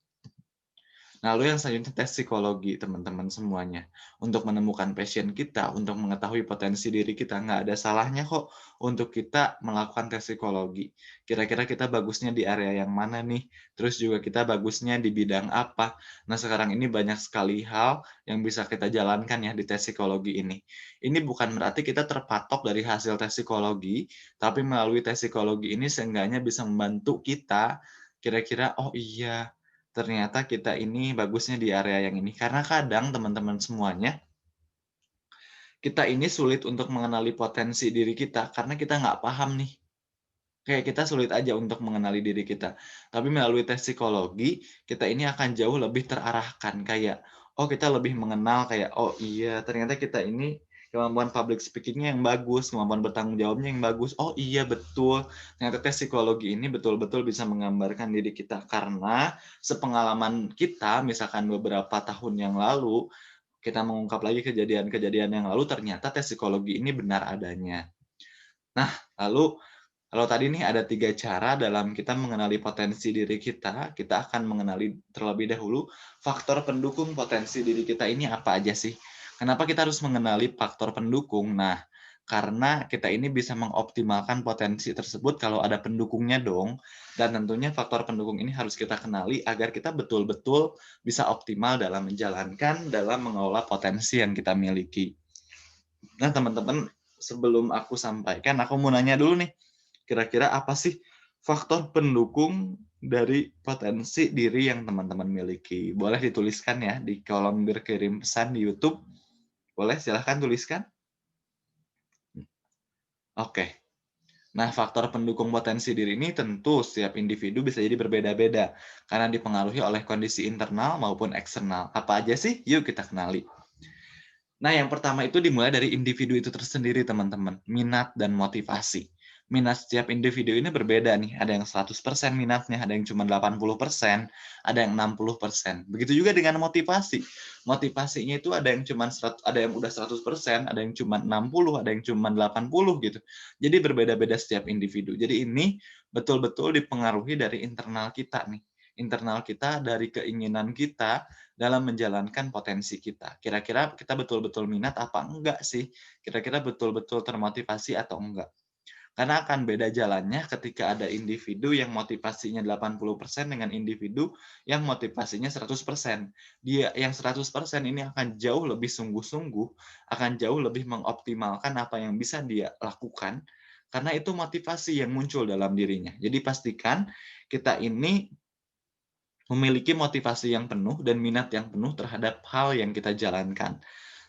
Nah, lalu yang selanjutnya tes psikologi, teman-teman semuanya. Untuk menemukan passion kita, untuk mengetahui potensi diri kita, nggak ada salahnya kok untuk kita melakukan tes psikologi. Kira-kira kita bagusnya di area yang mana nih? Terus juga kita bagusnya di bidang apa? Nah, sekarang ini banyak sekali hal yang bisa kita jalankan ya di tes psikologi ini. Ini bukan berarti kita terpatok dari hasil tes psikologi, tapi melalui tes psikologi ini seenggaknya bisa membantu kita kira-kira, oh iya, ternyata kita ini bagusnya di area yang ini. Karena kadang teman-teman semuanya, kita ini sulit untuk mengenali potensi diri kita karena kita nggak paham nih. Kayak kita sulit aja untuk mengenali diri kita. Tapi melalui tes psikologi, kita ini akan jauh lebih terarahkan. Kayak, oh kita lebih mengenal kayak, oh iya ternyata kita ini kemampuan public speaking-nya yang bagus, kemampuan bertanggung jawabnya yang bagus. Oh iya betul, ternyata tes psikologi ini betul-betul bisa menggambarkan diri kita. Karena sepengalaman kita, misalkan beberapa tahun yang lalu, kita mengungkap lagi kejadian-kejadian yang lalu, ternyata tes psikologi ini benar adanya. Nah, lalu kalau tadi nih ada 3 cara dalam kita mengenali potensi diri kita akan mengenali terlebih dahulu faktor pendukung potensi diri kita ini apa aja sih? Kenapa kita harus mengenali faktor pendukung? Nah, karena kita ini bisa mengoptimalkan potensi tersebut kalau ada pendukungnya dong, dan tentunya faktor pendukung ini harus kita kenali agar kita betul-betul bisa optimal dalam menjalankan, dalam mengelola potensi yang kita miliki. Nah, teman-teman, sebelum aku sampaikan, aku mau nanya dulu nih, kira-kira apa sih faktor pendukung dari potensi diri yang teman-teman miliki? Boleh dituliskan ya di kolom berkirim pesan di YouTube. Boleh, silahkan tuliskan. Oke. Nah, faktor pendukung potensi diri ini tentu setiap individu bisa jadi berbeda-beda karena dipengaruhi oleh kondisi internal maupun eksternal. Apa aja sih? Yuk kita kenali. Nah, yang pertama itu dimulai dari individu itu tersendiri, teman-teman. Minat dan motivasi. Minat setiap individu ini berbeda nih. Ada yang 100% minatnya, ada yang cuma 80%, ada yang 60%. Begitu juga dengan motivasi. Motivasinya itu ada yang cuma ada yang udah 100%, ada yang cuma 60, ada yang cuma 80 gitu. Jadi berbeda-beda setiap individu. Jadi ini betul-betul dipengaruhi dari internal kita nih. Internal kita dari keinginan kita dalam menjalankan potensi kita. Kira-kira kita betul-betul minat apa enggak sih? Kira-kira betul-betul termotivasi atau enggak? Karena akan beda jalannya ketika ada individu yang motivasinya 80% dengan individu yang motivasinya 100%. Dia yang 100% ini akan jauh lebih sungguh-sungguh, akan jauh lebih mengoptimalkan apa yang bisa dia lakukan, karena itu motivasi yang muncul dalam dirinya. Jadi pastikan kita ini memiliki motivasi yang penuh dan minat yang penuh terhadap hal yang kita jalankan.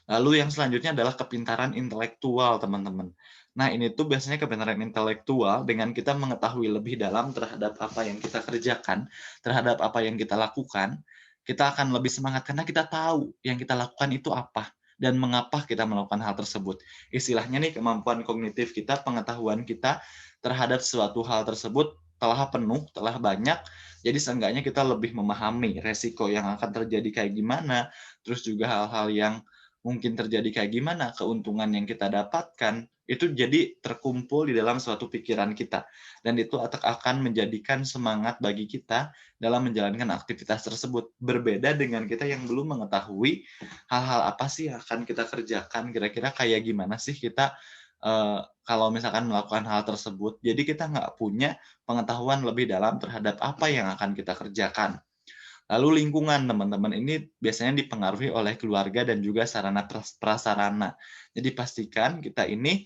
Lalu yang selanjutnya adalah kepintaran intelektual, teman-teman. Nah, ini tuh biasanya kepintaran intelektual dengan kita mengetahui lebih dalam terhadap apa yang kita kerjakan, terhadap apa yang kita lakukan, kita akan lebih semangat karena kita tahu yang kita lakukan itu apa dan mengapa kita melakukan hal tersebut. Istilahnya nih, kemampuan kognitif kita, pengetahuan kita terhadap suatu hal tersebut telah penuh, telah banyak, jadi seenggaknya kita lebih memahami resiko yang akan terjadi kayak gimana, terus juga hal-hal yang mungkin terjadi kayak gimana, keuntungan yang kita dapatkan, itu jadi terkumpul di dalam suatu pikiran kita. Dan itu akan menjadikan semangat bagi kita dalam menjalankan aktivitas tersebut. Berbeda dengan kita yang belum mengetahui hal-hal apa sih yang akan kita kerjakan, kira-kira kayak gimana sih kita kalau misalkan melakukan hal tersebut. Jadi kita nggak punya pengetahuan lebih dalam terhadap apa yang akan kita kerjakan. Lalu lingkungan, teman-teman, ini biasanya dipengaruhi oleh keluarga dan juga sarana prasarana. Jadi pastikan kita ini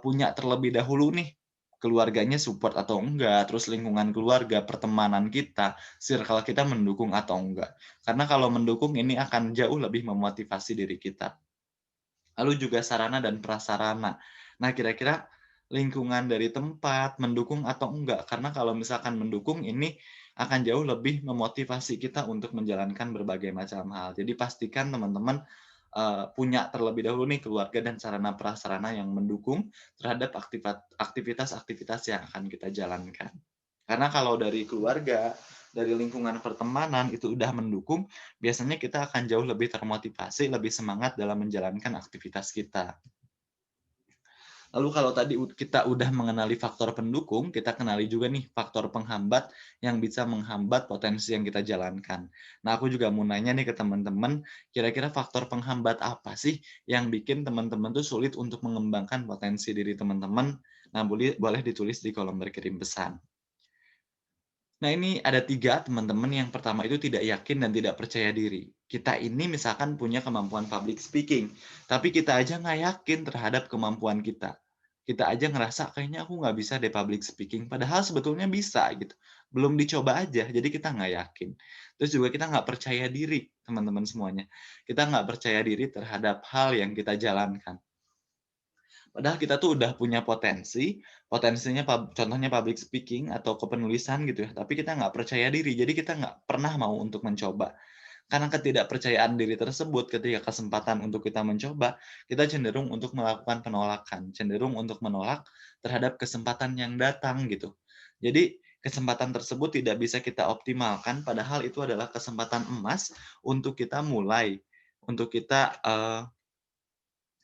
punya terlebih dahulu nih keluarganya support atau enggak, terus lingkungan keluarga, pertemanan kita, circle kita mendukung atau enggak. Karena kalau mendukung ini akan jauh lebih memotivasi diri kita. Lalu juga sarana dan prasarana. Nah, kira-kira lingkungan dari tempat mendukung atau enggak? Karena kalau misalkan mendukung, ini akan jauh lebih memotivasi kita untuk menjalankan berbagai macam hal. Jadi pastikan teman-teman punya terlebih dahulu nih keluarga dan sarana prasarana yang mendukung terhadap aktivitas-aktivitas yang akan kita jalankan. Karena kalau dari keluarga, dari lingkungan pertemanan itu udah mendukung, biasanya kita akan jauh lebih termotivasi, lebih semangat dalam menjalankan aktivitas kita. Lalu kalau tadi kita udah mengenali faktor pendukung, kita kenali juga nih faktor penghambat yang bisa menghambat potensi yang kita jalankan. Nah, aku juga mau nanya nih ke teman-teman, kira-kira faktor penghambat apa sih yang bikin teman-teman tuh sulit untuk mengembangkan potensi diri teman-teman? Nah, boleh ditulis di kolom berkirim pesan. Nah, ini ada 3 teman-teman. Yang pertama itu tidak yakin dan tidak percaya diri. Kita ini misalkan punya kemampuan public speaking, tapi kita aja nggak yakin terhadap kemampuan kita. Kita aja ngerasa, "Kayaknya aku nggak bisa deh public speaking," padahal sebetulnya bisa gitu. Belum dicoba aja, jadi kita nggak yakin. Terus juga kita nggak percaya diri, teman-teman semuanya. Kita nggak percaya diri terhadap hal yang kita jalankan. Padahal kita tuh udah punya potensi, potensinya contohnya public speaking atau kepenulisan gitu ya, tapi kita nggak percaya diri, jadi kita nggak pernah mau untuk mencoba. Karena ketidakpercayaan diri tersebut, ketika kesempatan untuk kita mencoba, kita cenderung untuk melakukan penolakan, cenderung untuk menolak terhadap kesempatan yang datang gitu. Jadi kesempatan tersebut tidak bisa kita optimalkan, padahal itu adalah kesempatan emas untuk kita mulai, untuk kita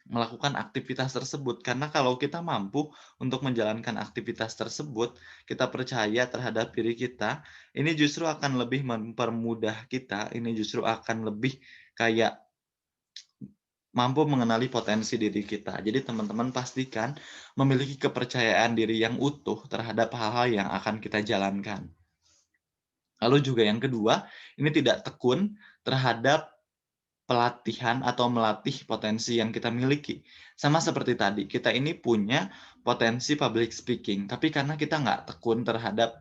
melakukan aktivitas tersebut. Karena kalau kita mampu untuk menjalankan aktivitas tersebut, kita percaya terhadap diri kita, ini justru akan lebih mempermudah kita, ini justru akan lebih kayak mampu mengenali potensi diri kita. Jadi teman-teman pastikan memiliki kepercayaan diri yang utuh terhadap hal-hal yang akan kita jalankan. Lalu juga yang kedua, ini tidak tekun terhadap pelatihan atau melatih potensi yang kita miliki. Sama seperti tadi, kita ini punya potensi public speaking, tapi karena kita nggak tekun terhadap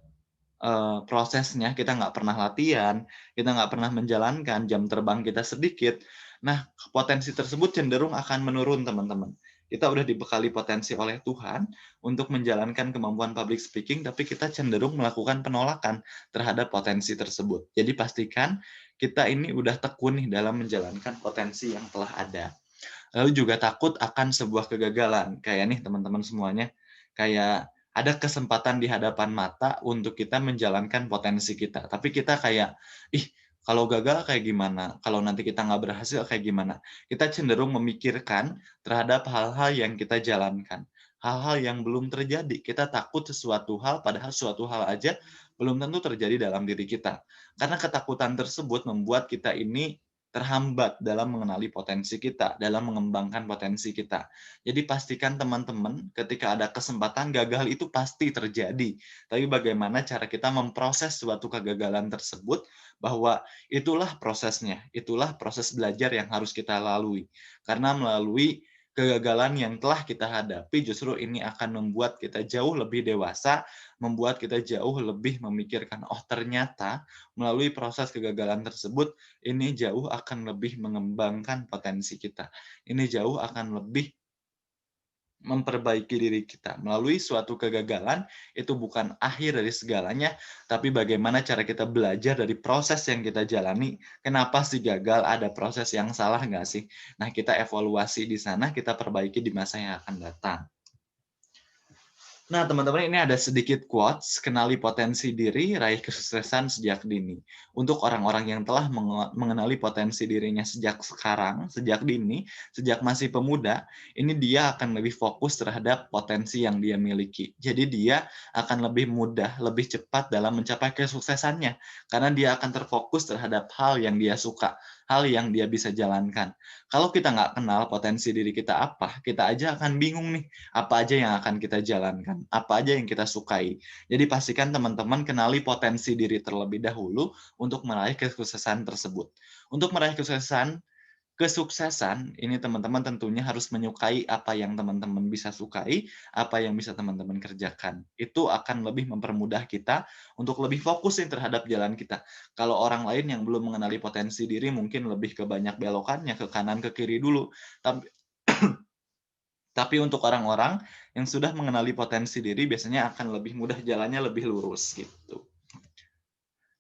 prosesnya, kita nggak pernah latihan, kita nggak pernah menjalankan, jam terbang kita sedikit. Nah, potensi tersebut cenderung akan menurun, teman-teman. Kita udah dibekali potensi oleh Tuhan untuk menjalankan kemampuan public speaking, tapi kita cenderung melakukan penolakan terhadap potensi tersebut. Jadi pastikan kita ini udah tekun nih dalam menjalankan potensi yang telah ada. Lalu juga takut akan sebuah kegagalan. Kayak nih teman-teman semuanya, kayak ada kesempatan di hadapan mata untuk kita menjalankan potensi kita. Tapi kita kayak, ih kalau gagal kayak gimana? Kalau nanti kita nggak berhasil kayak gimana? Kita cenderung memikirkan terhadap hal-hal yang kita jalankan. Hal-hal yang belum terjadi. Kita takut sesuatu hal, padahal suatu hal aja belum tentu terjadi dalam diri kita. Karena ketakutan tersebut membuat kita ini terhambat dalam mengenali potensi kita, dalam mengembangkan potensi kita. Jadi pastikan teman-teman ketika ada kesempatan gagal itu pasti terjadi. Tapi bagaimana cara kita memproses suatu kegagalan tersebut bahwa itulah prosesnya, itulah proses belajar yang harus kita lalui. Karena melalui kegagalan yang telah kita hadapi justru ini akan membuat kita jauh lebih dewasa, membuat kita jauh lebih memikirkan, oh ternyata melalui proses kegagalan tersebut, ini jauh akan lebih mengembangkan potensi kita. Ini jauh akan lebih memperbaiki diri kita. Melalui suatu kegagalan, itu bukan akhir dari segalanya, tapi bagaimana cara kita belajar dari proses yang kita jalani. Kenapa sih gagal? Ada proses yang salah nggak sih? Nah, kita evaluasi di sana, kita perbaiki di masa yang akan datang. Nah, teman-teman, ini ada sedikit quotes, kenali potensi diri, raih kesuksesan sejak dini. Untuk orang-orang yang telah mengenali potensi dirinya sejak sekarang, sejak dini, sejak masih pemuda, ini dia akan lebih fokus terhadap potensi yang dia miliki. Jadi dia akan lebih mudah, lebih cepat dalam mencapai kesuksesannya, karena dia akan terfokus terhadap hal yang dia suka, hal yang dia bisa jalankan. Kalau kita nggak kenal potensi diri kita apa, kita aja akan bingung nih, apa aja yang akan kita jalankan, apa aja yang kita sukai. Jadi pastikan teman-teman kenali potensi diri terlebih dahulu untuk meraih kesuksesan tersebut. Untuk meraih kesuksesan ini teman-teman tentunya harus menyukai apa yang teman-teman bisa sukai, apa yang bisa teman-teman kerjakan. Itu akan lebih mempermudah kita untuk lebih fokus nih terhadap jalan kita. Kalau orang lain yang belum mengenali potensi diri mungkin lebih ke banyak belokannya, ke kanan, ke kiri dulu. Tapi tapi untuk orang-orang yang sudah mengenali potensi diri biasanya akan lebih mudah jalannya lebih lurus gitu.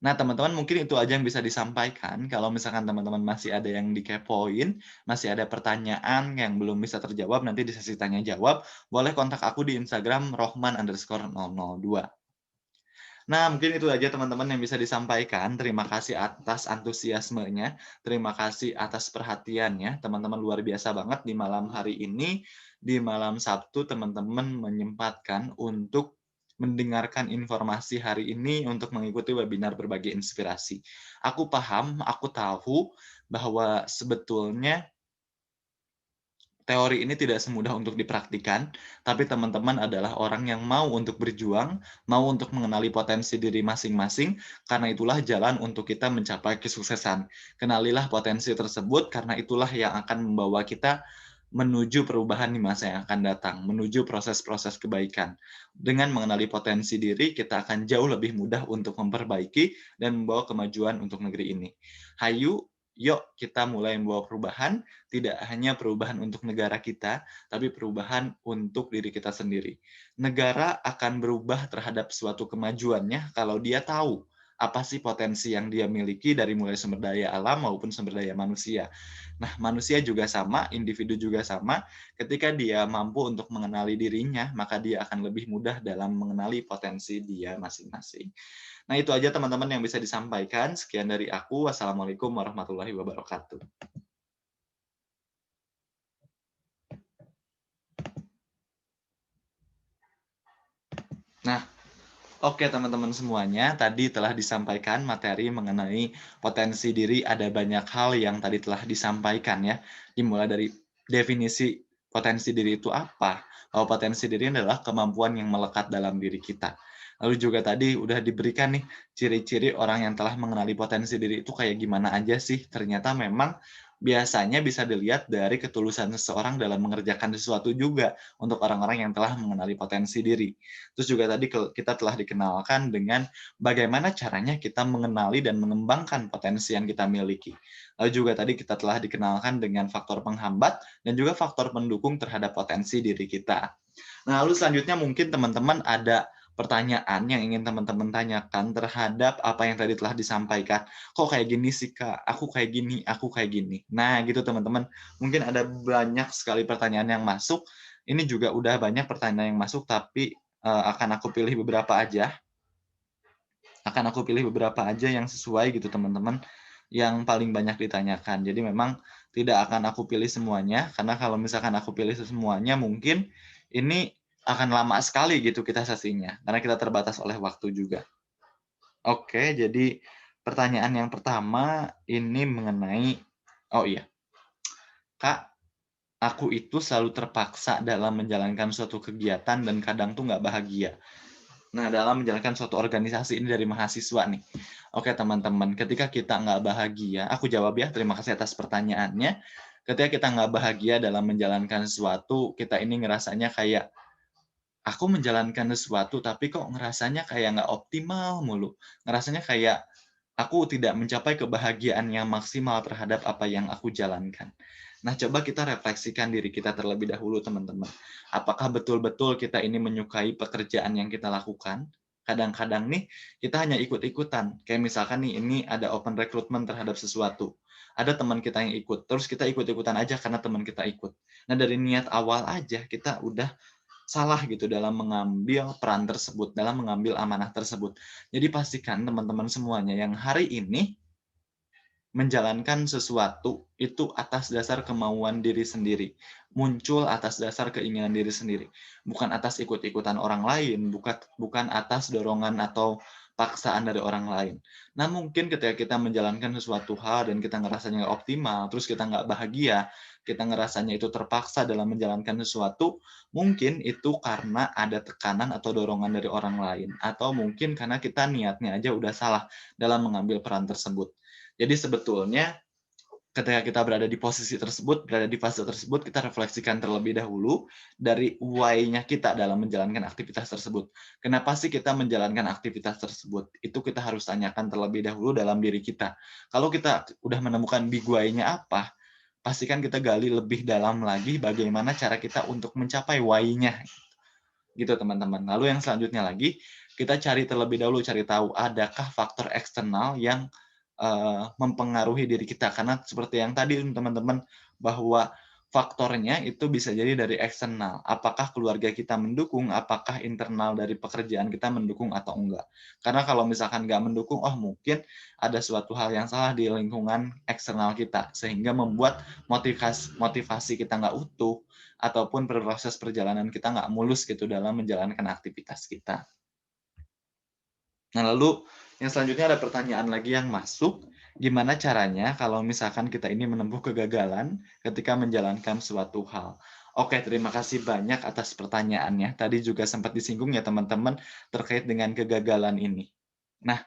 Nah, teman-teman mungkin itu aja yang bisa disampaikan. Kalau misalkan teman-teman masih ada yang dikepoin, masih ada pertanyaan yang belum bisa terjawab nanti di sesi tanya jawab, boleh kontak aku di Instagram rohman_002. Nah, mungkin itu aja teman-teman yang bisa disampaikan. Terima kasih atas antusiasmenya, terima kasih atas perhatiannya. Teman-teman luar biasa banget di malam hari ini, di malam Sabtu teman-teman menyempatkan untuk mendengarkan informasi hari ini untuk mengikuti webinar berbagi inspirasi. Aku paham, aku tahu bahwa sebetulnya teori ini tidak semudah untuk dipraktikkan, tapi teman-teman adalah orang yang mau untuk berjuang, mau untuk mengenali potensi diri masing-masing, karena itulah jalan untuk kita mencapai kesuksesan. Kenalilah potensi tersebut, karena itulah yang akan membawa kita menuju perubahan di masa yang akan datang, menuju proses-proses kebaikan. Dengan mengenali potensi diri, kita akan jauh lebih mudah untuk memperbaiki dan membawa kemajuan untuk negeri ini. Hayu, yuk kita mulai membawa perubahan, tidak hanya perubahan untuk negara kita, tapi perubahan untuk diri kita sendiri. Negara akan berubah terhadap suatu kemajuannya kalau dia tahu apa sih potensi yang dia miliki dari mulai sumber daya alam maupun sumber daya manusia. Nah, manusia juga sama, individu juga sama. Ketika dia mampu untuk mengenali dirinya, maka dia akan lebih mudah dalam mengenali potensi dia masing-masing. Nah, itu aja teman-teman yang bisa disampaikan. Sekian dari aku. Wassalamualaikum warahmatullahi wabarakatuh. Nah, oke teman-teman semuanya, tadi telah disampaikan materi mengenai potensi diri, ada banyak hal yang tadi telah disampaikan ya, dimulai dari definisi potensi diri itu apa, bahwa potensi diri adalah kemampuan yang melekat dalam diri kita. Lalu juga tadi udah diberikan nih ciri-ciri orang yang telah mengenali potensi diri itu kayak gimana aja sih, ternyata memang biasanya bisa dilihat dari ketulusan seseorang dalam mengerjakan sesuatu juga untuk orang-orang yang telah mengenali potensi diri. Terus juga tadi kita telah dikenalkan dengan bagaimana caranya kita mengenali dan mengembangkan potensi yang kita miliki. Lalu juga tadi kita telah dikenalkan dengan faktor penghambat dan juga faktor pendukung terhadap potensi diri kita. Nah, lalu selanjutnya mungkin teman-teman ada pertanyaan yang ingin teman-teman tanyakan terhadap apa yang tadi telah disampaikan. Kok kayak gini sih, Kak? Aku kayak gini, aku kayak gini. Nah, gitu teman-teman. Mungkin ada banyak sekali pertanyaan yang masuk. Ini juga udah banyak pertanyaan yang masuk, tapi akan aku pilih beberapa aja. Akan aku pilih beberapa aja yang sesuai gitu teman-teman, yang paling banyak ditanyakan. Jadi memang tidak akan aku pilih semuanya, karena kalau misalkan aku pilih semuanya mungkin ini akan lama sekali gitu kita sesinya, karena kita terbatas oleh waktu juga. Oke, jadi pertanyaan yang pertama ini mengenai, oh iya, Kak, aku itu selalu terpaksa dalam menjalankan suatu kegiatan dan kadang tuh nggak bahagia. Nah, dalam menjalankan suatu organisasi ini dari mahasiswa nih. Oke, teman-teman, ketika kita nggak bahagia, aku jawab ya, terima kasih atas pertanyaannya. Ketika kita nggak bahagia dalam menjalankan sesuatu, kita ini ngerasanya kayak, aku menjalankan sesuatu tapi kok ngerasanya kayak nggak optimal mulu. Ngerasanya kayak aku tidak mencapai kebahagiaan yang maksimal terhadap apa yang aku jalankan. Nah, coba kita refleksikan diri kita terlebih dahulu, teman-teman. Apakah betul-betul kita ini menyukai pekerjaan yang kita lakukan? Kadang-kadang nih, kita hanya ikut-ikutan. Kayak misalkan nih, ini ada open recruitment terhadap sesuatu. Ada teman kita yang ikut, terus kita ikut-ikutan aja karena teman kita ikut. Nah, dari niat awal aja, kita udah salah gitu dalam mengambil peran tersebut, dalam mengambil amanah tersebut. Jadi pastikan teman-teman semuanya yang hari ini menjalankan sesuatu itu atas dasar kemauan diri sendiri, muncul atas dasar keinginan diri sendiri, bukan atas ikut-ikutan orang lain, bukan atas dorongan atau paksaan dari orang lain. Nah, mungkin ketika kita menjalankan sesuatu hal dan kita ngerasanya nggak optimal, terus kita nggak bahagia, kita ngerasanya itu terpaksa dalam menjalankan sesuatu, mungkin itu karena ada tekanan atau dorongan dari orang lain, atau mungkin karena kita niatnya aja udah salah dalam mengambil peran tersebut. Jadi sebetulnya ketika kita berada di posisi tersebut, berada di fase tersebut, kita refleksikan terlebih dahulu dari why-nya kita dalam menjalankan aktivitas tersebut. Kenapa sih kita menjalankan aktivitas tersebut? Itu kita harus tanyakan terlebih dahulu dalam diri kita. Kalau kita udah menemukan big why-nya apa, pastikan kita gali lebih dalam lagi bagaimana cara kita untuk mencapai why-nya. Gitu teman-teman. Lalu yang selanjutnya lagi, kita cari terlebih dahulu, cari tahu adakah faktor eksternal yang mempengaruhi diri kita. Karena seperti yang tadi teman-teman, bahwa faktornya itu bisa jadi dari eksternal. Apakah keluarga kita mendukung, apakah internal dari pekerjaan kita mendukung atau enggak. Karena kalau misalkan nggak mendukung, oh mungkin ada suatu hal yang salah di lingkungan eksternal kita, sehingga membuat motivasi kita nggak utuh, ataupun proses perjalanan kita nggak mulus gitu dalam menjalankan aktivitas kita. Nah, lalu yang selanjutnya ada pertanyaan lagi yang masuk, gimana caranya kalau misalkan kita ini menempuh kegagalan ketika menjalankan suatu hal? Oke, terima kasih banyak atas pertanyaannya. Tadi juga sempat disinggung ya teman-teman terkait dengan kegagalan ini. Nah,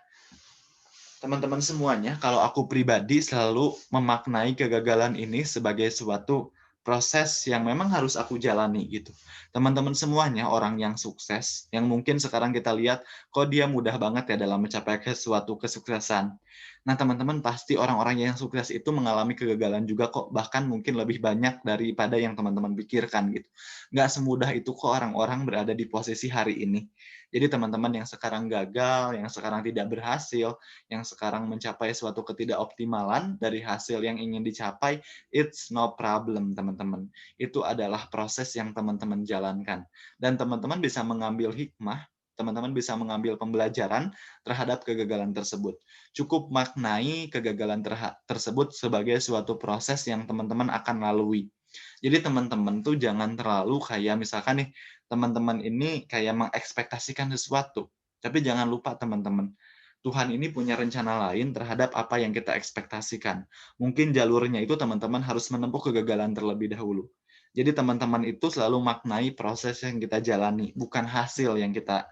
teman-teman semuanya, kalau aku pribadi selalu memaknai kegagalan ini sebagai suatu proses yang memang harus aku jalani gitu. Teman-teman semuanya orang yang sukses, yang mungkin sekarang kita lihat kok dia mudah banget ya dalam mencapai suatu kesuksesan. Nah, teman-teman pasti orang-orang yang sukses itu mengalami kegagalan juga kok, bahkan mungkin lebih banyak daripada yang teman-teman pikirkan gitu. Nggak semudah itu kok orang-orang berada di posisi hari ini. Jadi teman-teman yang sekarang gagal, yang sekarang tidak berhasil, yang sekarang mencapai suatu ketidakoptimalan dari hasil yang ingin dicapai, it's no problem, teman-teman. Itu adalah proses yang teman-teman jalankan. Dan teman-teman bisa mengambil hikmah, teman-teman bisa mengambil pembelajaran terhadap kegagalan tersebut. Cukup maknai kegagalan tersebut sebagai suatu proses yang teman-teman akan lalui. Jadi teman-teman tuh jangan terlalu kayak misalkan nih, teman-teman ini kayak mengekspektasikan sesuatu. Tapi jangan lupa teman-teman, Tuhan ini punya rencana lain terhadap apa yang kita ekspektasikan. Mungkin jalurnya itu teman-teman harus menempuh kegagalan terlebih dahulu. Jadi teman-teman itu selalu maknai proses yang kita jalani, bukan hasil yang kita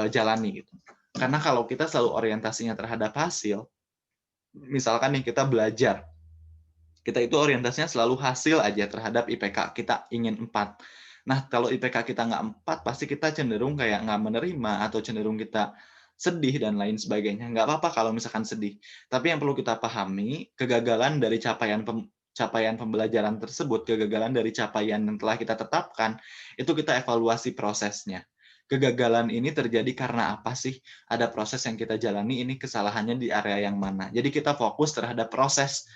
jalani gitu. Karena kalau kita selalu orientasinya terhadap hasil, misalkan nih kita belajar, kita itu orientasinya selalu hasil aja terhadap IPK, kita ingin 4. Nah, kalau IPK kita nggak 4, pasti kita cenderung kayak nggak menerima, atau cenderung kita sedih, dan lain sebagainya. Nggak apa-apa kalau misalkan sedih. Tapi yang perlu kita pahami, kegagalan dari capaian pembelajaran tersebut, kegagalan dari capaian yang telah kita tetapkan, itu kita evaluasi prosesnya. Kegagalan ini terjadi karena apa sih? Ada proses yang kita jalani, ini kesalahannya di area yang mana. Jadi kita fokus terhadap proses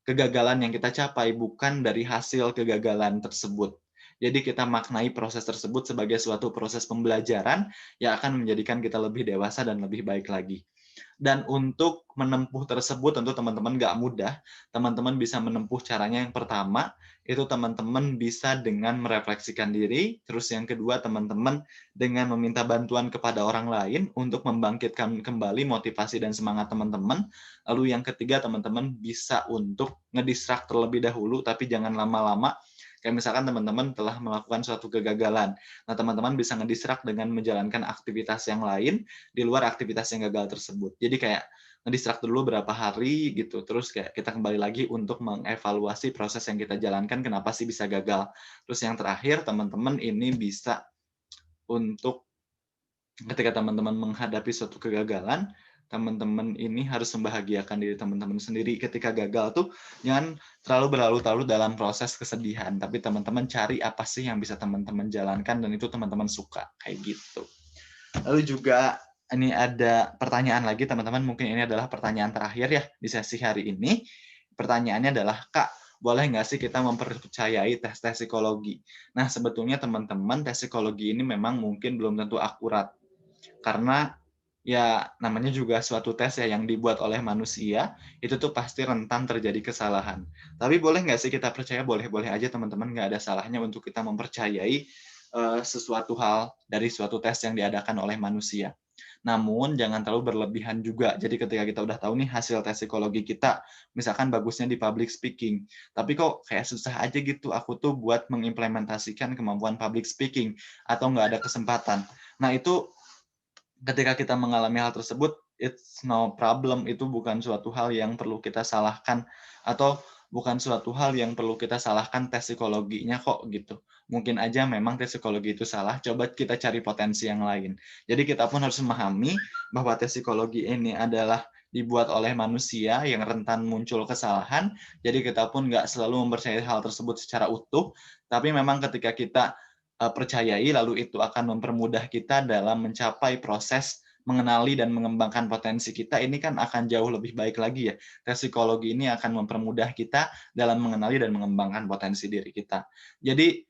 kegagalan yang kita capai, bukan dari hasil kegagalan tersebut. Jadi kita maknai proses tersebut sebagai suatu proses pembelajaran yang akan menjadikan kita lebih dewasa dan lebih baik lagi. Dan untuk menempuh tersebut tentu teman-teman nggak mudah. Teman-teman bisa menempuh caranya yang pertama, itu teman-teman bisa dengan merefleksikan diri. Terus yang kedua, teman-teman dengan meminta bantuan kepada orang lain untuk membangkitkan kembali motivasi dan semangat teman-teman. Lalu yang ketiga, teman-teman bisa untuk ngedistract terlebih dahulu, tapi jangan lama-lama. Kayak misalkan teman-teman telah melakukan suatu kegagalan. Nah, teman-teman bisa ngedistract dengan menjalankan aktivitas yang lain di luar aktivitas yang gagal tersebut. Jadi kayak ngedistract dulu berapa hari gitu, terus kayak kita kembali lagi untuk mengevaluasi proses yang kita jalankan kenapa sih bisa gagal. Terus yang terakhir teman-teman ini bisa untuk ketika teman-teman menghadapi suatu kegagalan, teman-teman ini harus membahagiakan diri teman-teman sendiri. Ketika gagal tuh jangan terlalu berlarut-larut dalam proses kesedihan, tapi teman-teman cari apa sih yang bisa teman-teman jalankan dan itu teman-teman suka, kayak gitu. Lalu juga ini ada pertanyaan lagi teman-teman, mungkin ini adalah pertanyaan terakhir ya di sesi hari ini. Pertanyaannya adalah, Kak, boleh nggak sih kita mempercayai tes-tes psikologi? Nah, sebetulnya teman-teman tes psikologi ini memang mungkin belum tentu akurat. Karena ya namanya juga suatu tes ya yang dibuat oleh manusia, itu tuh pasti rentan terjadi kesalahan. Tapi boleh nggak sih kita percaya? Boleh-boleh aja teman-teman, nggak ada salahnya untuk kita mempercayai sesuatu hal dari suatu tes yang diadakan oleh manusia. Namun jangan terlalu berlebihan juga. Jadi ketika kita udah tahu nih hasil tes psikologi kita, misalkan bagusnya di public speaking, tapi kok kayak susah aja gitu aku tuh buat mengimplementasikan kemampuan public speaking atau nggak ada kesempatan. Nah itu ketika kita mengalami hal tersebut, it's no problem, itu bukan suatu hal yang perlu kita salahkan, atau bukan suatu hal yang perlu kita salahkan tes psikologinya kok gitu. Mungkin aja memang tes psikologi itu salah, coba kita cari potensi yang lain. Jadi kita pun harus memahami bahwa tes psikologi ini adalah dibuat oleh manusia yang rentan muncul kesalahan, jadi kita pun nggak selalu mempercayai hal tersebut secara utuh, tapi memang ketika kita percayai, lalu itu akan mempermudah kita dalam mencapai proses mengenali dan mengembangkan potensi kita, ini kan akan jauh lebih baik lagi ya. Tes psikologi ini akan mempermudah kita dalam mengenali dan mengembangkan potensi diri kita. Jadi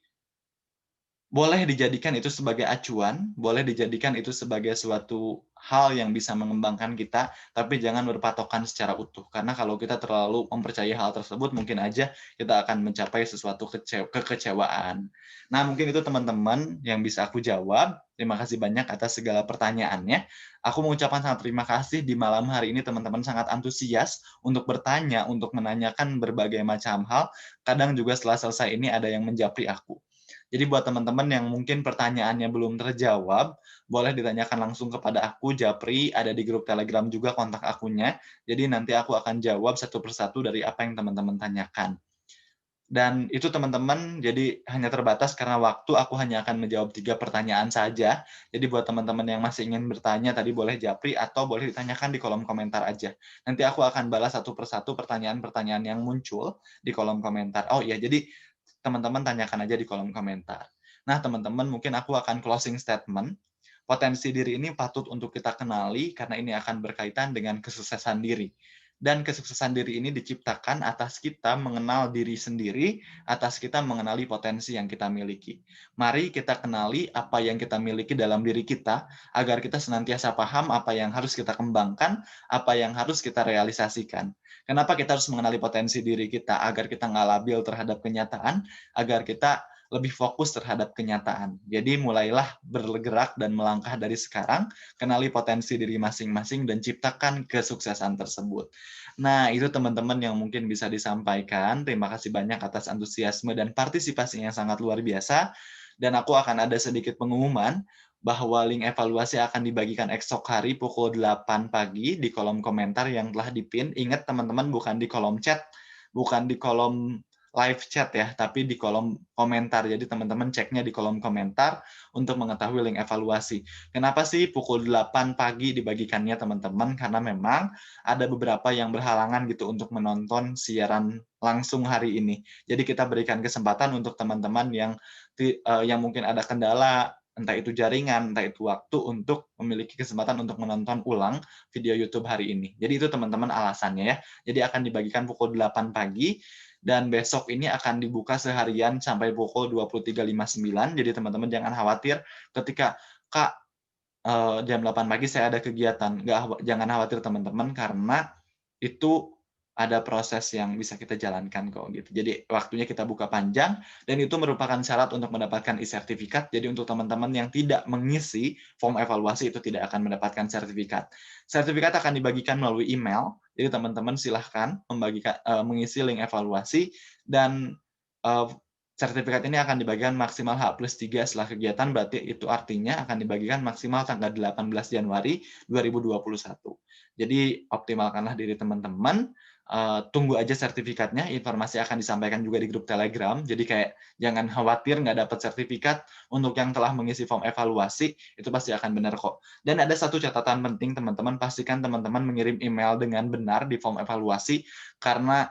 boleh dijadikan itu sebagai acuan, boleh dijadikan itu sebagai suatu hal yang bisa mengembangkan kita, tapi jangan berpatokan secara utuh. Karena kalau kita terlalu mempercayai hal tersebut, mungkin aja kita akan mencapai sesuatu kekecewaan. Nah, mungkin itu teman-teman yang bisa aku jawab. Terima kasih banyak atas segala pertanyaannya. Aku mengucapkan sangat terima kasih di malam hari ini teman-teman sangat antusias untuk bertanya, untuk menanyakan berbagai macam hal. Kadang juga setelah selesai ini ada yang menjapri aku. Jadi buat teman-teman yang mungkin pertanyaannya belum terjawab, boleh ditanyakan langsung kepada aku, Japri, ada di grup Telegram juga kontak akunnya. Jadi nanti aku akan jawab satu persatu dari apa yang teman-teman tanyakan. Dan itu teman-teman, jadi hanya terbatas karena waktu, aku hanya akan menjawab 3 pertanyaan saja. Jadi buat teman-teman yang masih ingin bertanya, tadi boleh Japri atau boleh ditanyakan di kolom komentar aja. Nanti aku akan balas satu persatu pertanyaan-pertanyaan yang muncul di kolom komentar. Oh iya, jadi teman-teman tanyakan aja di kolom komentar. Nah, teman-teman, mungkin aku akan closing statement. Potensi diri ini patut untuk kita kenali karena ini akan berkaitan dengan kesuksesan diri. Dan kesuksesan diri ini diciptakan atas kita mengenal diri sendiri, atas kita mengenali potensi yang kita miliki. Mari kita kenali apa yang kita miliki dalam diri kita, agar kita senantiasa paham apa yang harus kita kembangkan, apa yang harus kita realisasikan. Kenapa kita harus mengenali potensi diri kita? Agar kita nggak labil terhadap kenyataan, agar kita lebih fokus terhadap kenyataan. Jadi mulailah bergerak dan melangkah dari sekarang, kenali potensi diri masing-masing dan ciptakan kesuksesan tersebut. Nah, itu teman-teman yang mungkin bisa disampaikan. Terima kasih banyak atas antusiasme dan partisipasinya yang sangat luar biasa. Dan aku akan ada sedikit pengumuman bahwa link evaluasi akan dibagikan esok hari pukul 8 pagi di kolom komentar yang telah dipin. Ingat teman-teman, bukan di kolom chat, bukan di kolom live chat ya, tapi di kolom komentar. Jadi teman-teman ceknya di kolom komentar untuk mengetahui link evaluasi. Kenapa sih pukul 8 pagi dibagikannya teman-teman? Karena memang ada beberapa yang berhalangan gitu untuk menonton siaran langsung hari ini. Jadi kita berikan kesempatan untuk teman-teman yang mungkin ada kendala, entah itu jaringan, entah itu waktu untuk memiliki kesempatan untuk menonton ulang video YouTube hari ini. Jadi itu teman-teman alasannya ya. Jadi akan dibagikan pukul 8 pagi dan besok ini akan dibuka seharian sampai pukul 23.59. Jadi teman-teman jangan khawatir ketika Kak jam 8 pagi saya ada kegiatan. Jangan khawatir teman-teman karena itu ada proses yang bisa kita jalankan kok gitu. Jadi waktunya kita buka panjang dan itu merupakan syarat untuk mendapatkan e-sertifikat. Jadi untuk teman-teman yang tidak mengisi form evaluasi itu tidak akan mendapatkan sertifikat. Sertifikat akan dibagikan melalui email. Jadi teman-teman silahkan mengisi link evaluasi dan sertifikat ini akan dibagikan maksimal H+3 setelah kegiatan, berarti itu artinya akan dibagikan maksimal tanggal 18 Januari 2021. Jadi optimalkanlah diri teman-teman, tunggu aja sertifikatnya, informasi akan disampaikan juga di grup Telegram, jadi kayak jangan khawatir nggak dapat sertifikat, untuk yang telah mengisi form evaluasi, itu pasti akan benar kok. Dan ada satu catatan penting teman-teman, pastikan teman-teman mengirim email dengan benar di form evaluasi, karena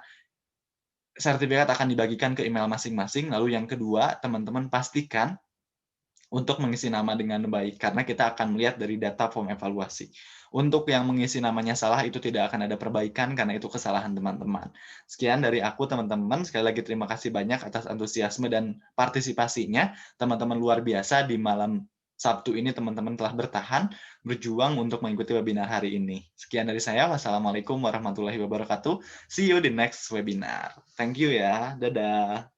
sertifikat akan dibagikan ke email masing-masing. Lalu yang kedua, teman-teman pastikan untuk mengisi nama dengan baik, karena kita akan melihat dari data form evaluasi. Untuk yang mengisi namanya salah, itu tidak akan ada perbaikan, karena itu kesalahan teman-teman. Sekian dari aku, teman-teman. Sekali lagi terima kasih banyak atas antusiasme dan partisipasinya. Teman-teman luar biasa di malam Sabtu ini, teman-teman telah bertahan, berjuang untuk mengikuti webinar hari ini. Sekian dari saya. Wassalamualaikum warahmatullahi wabarakatuh. See you di next webinar. Thank you ya. Dadah.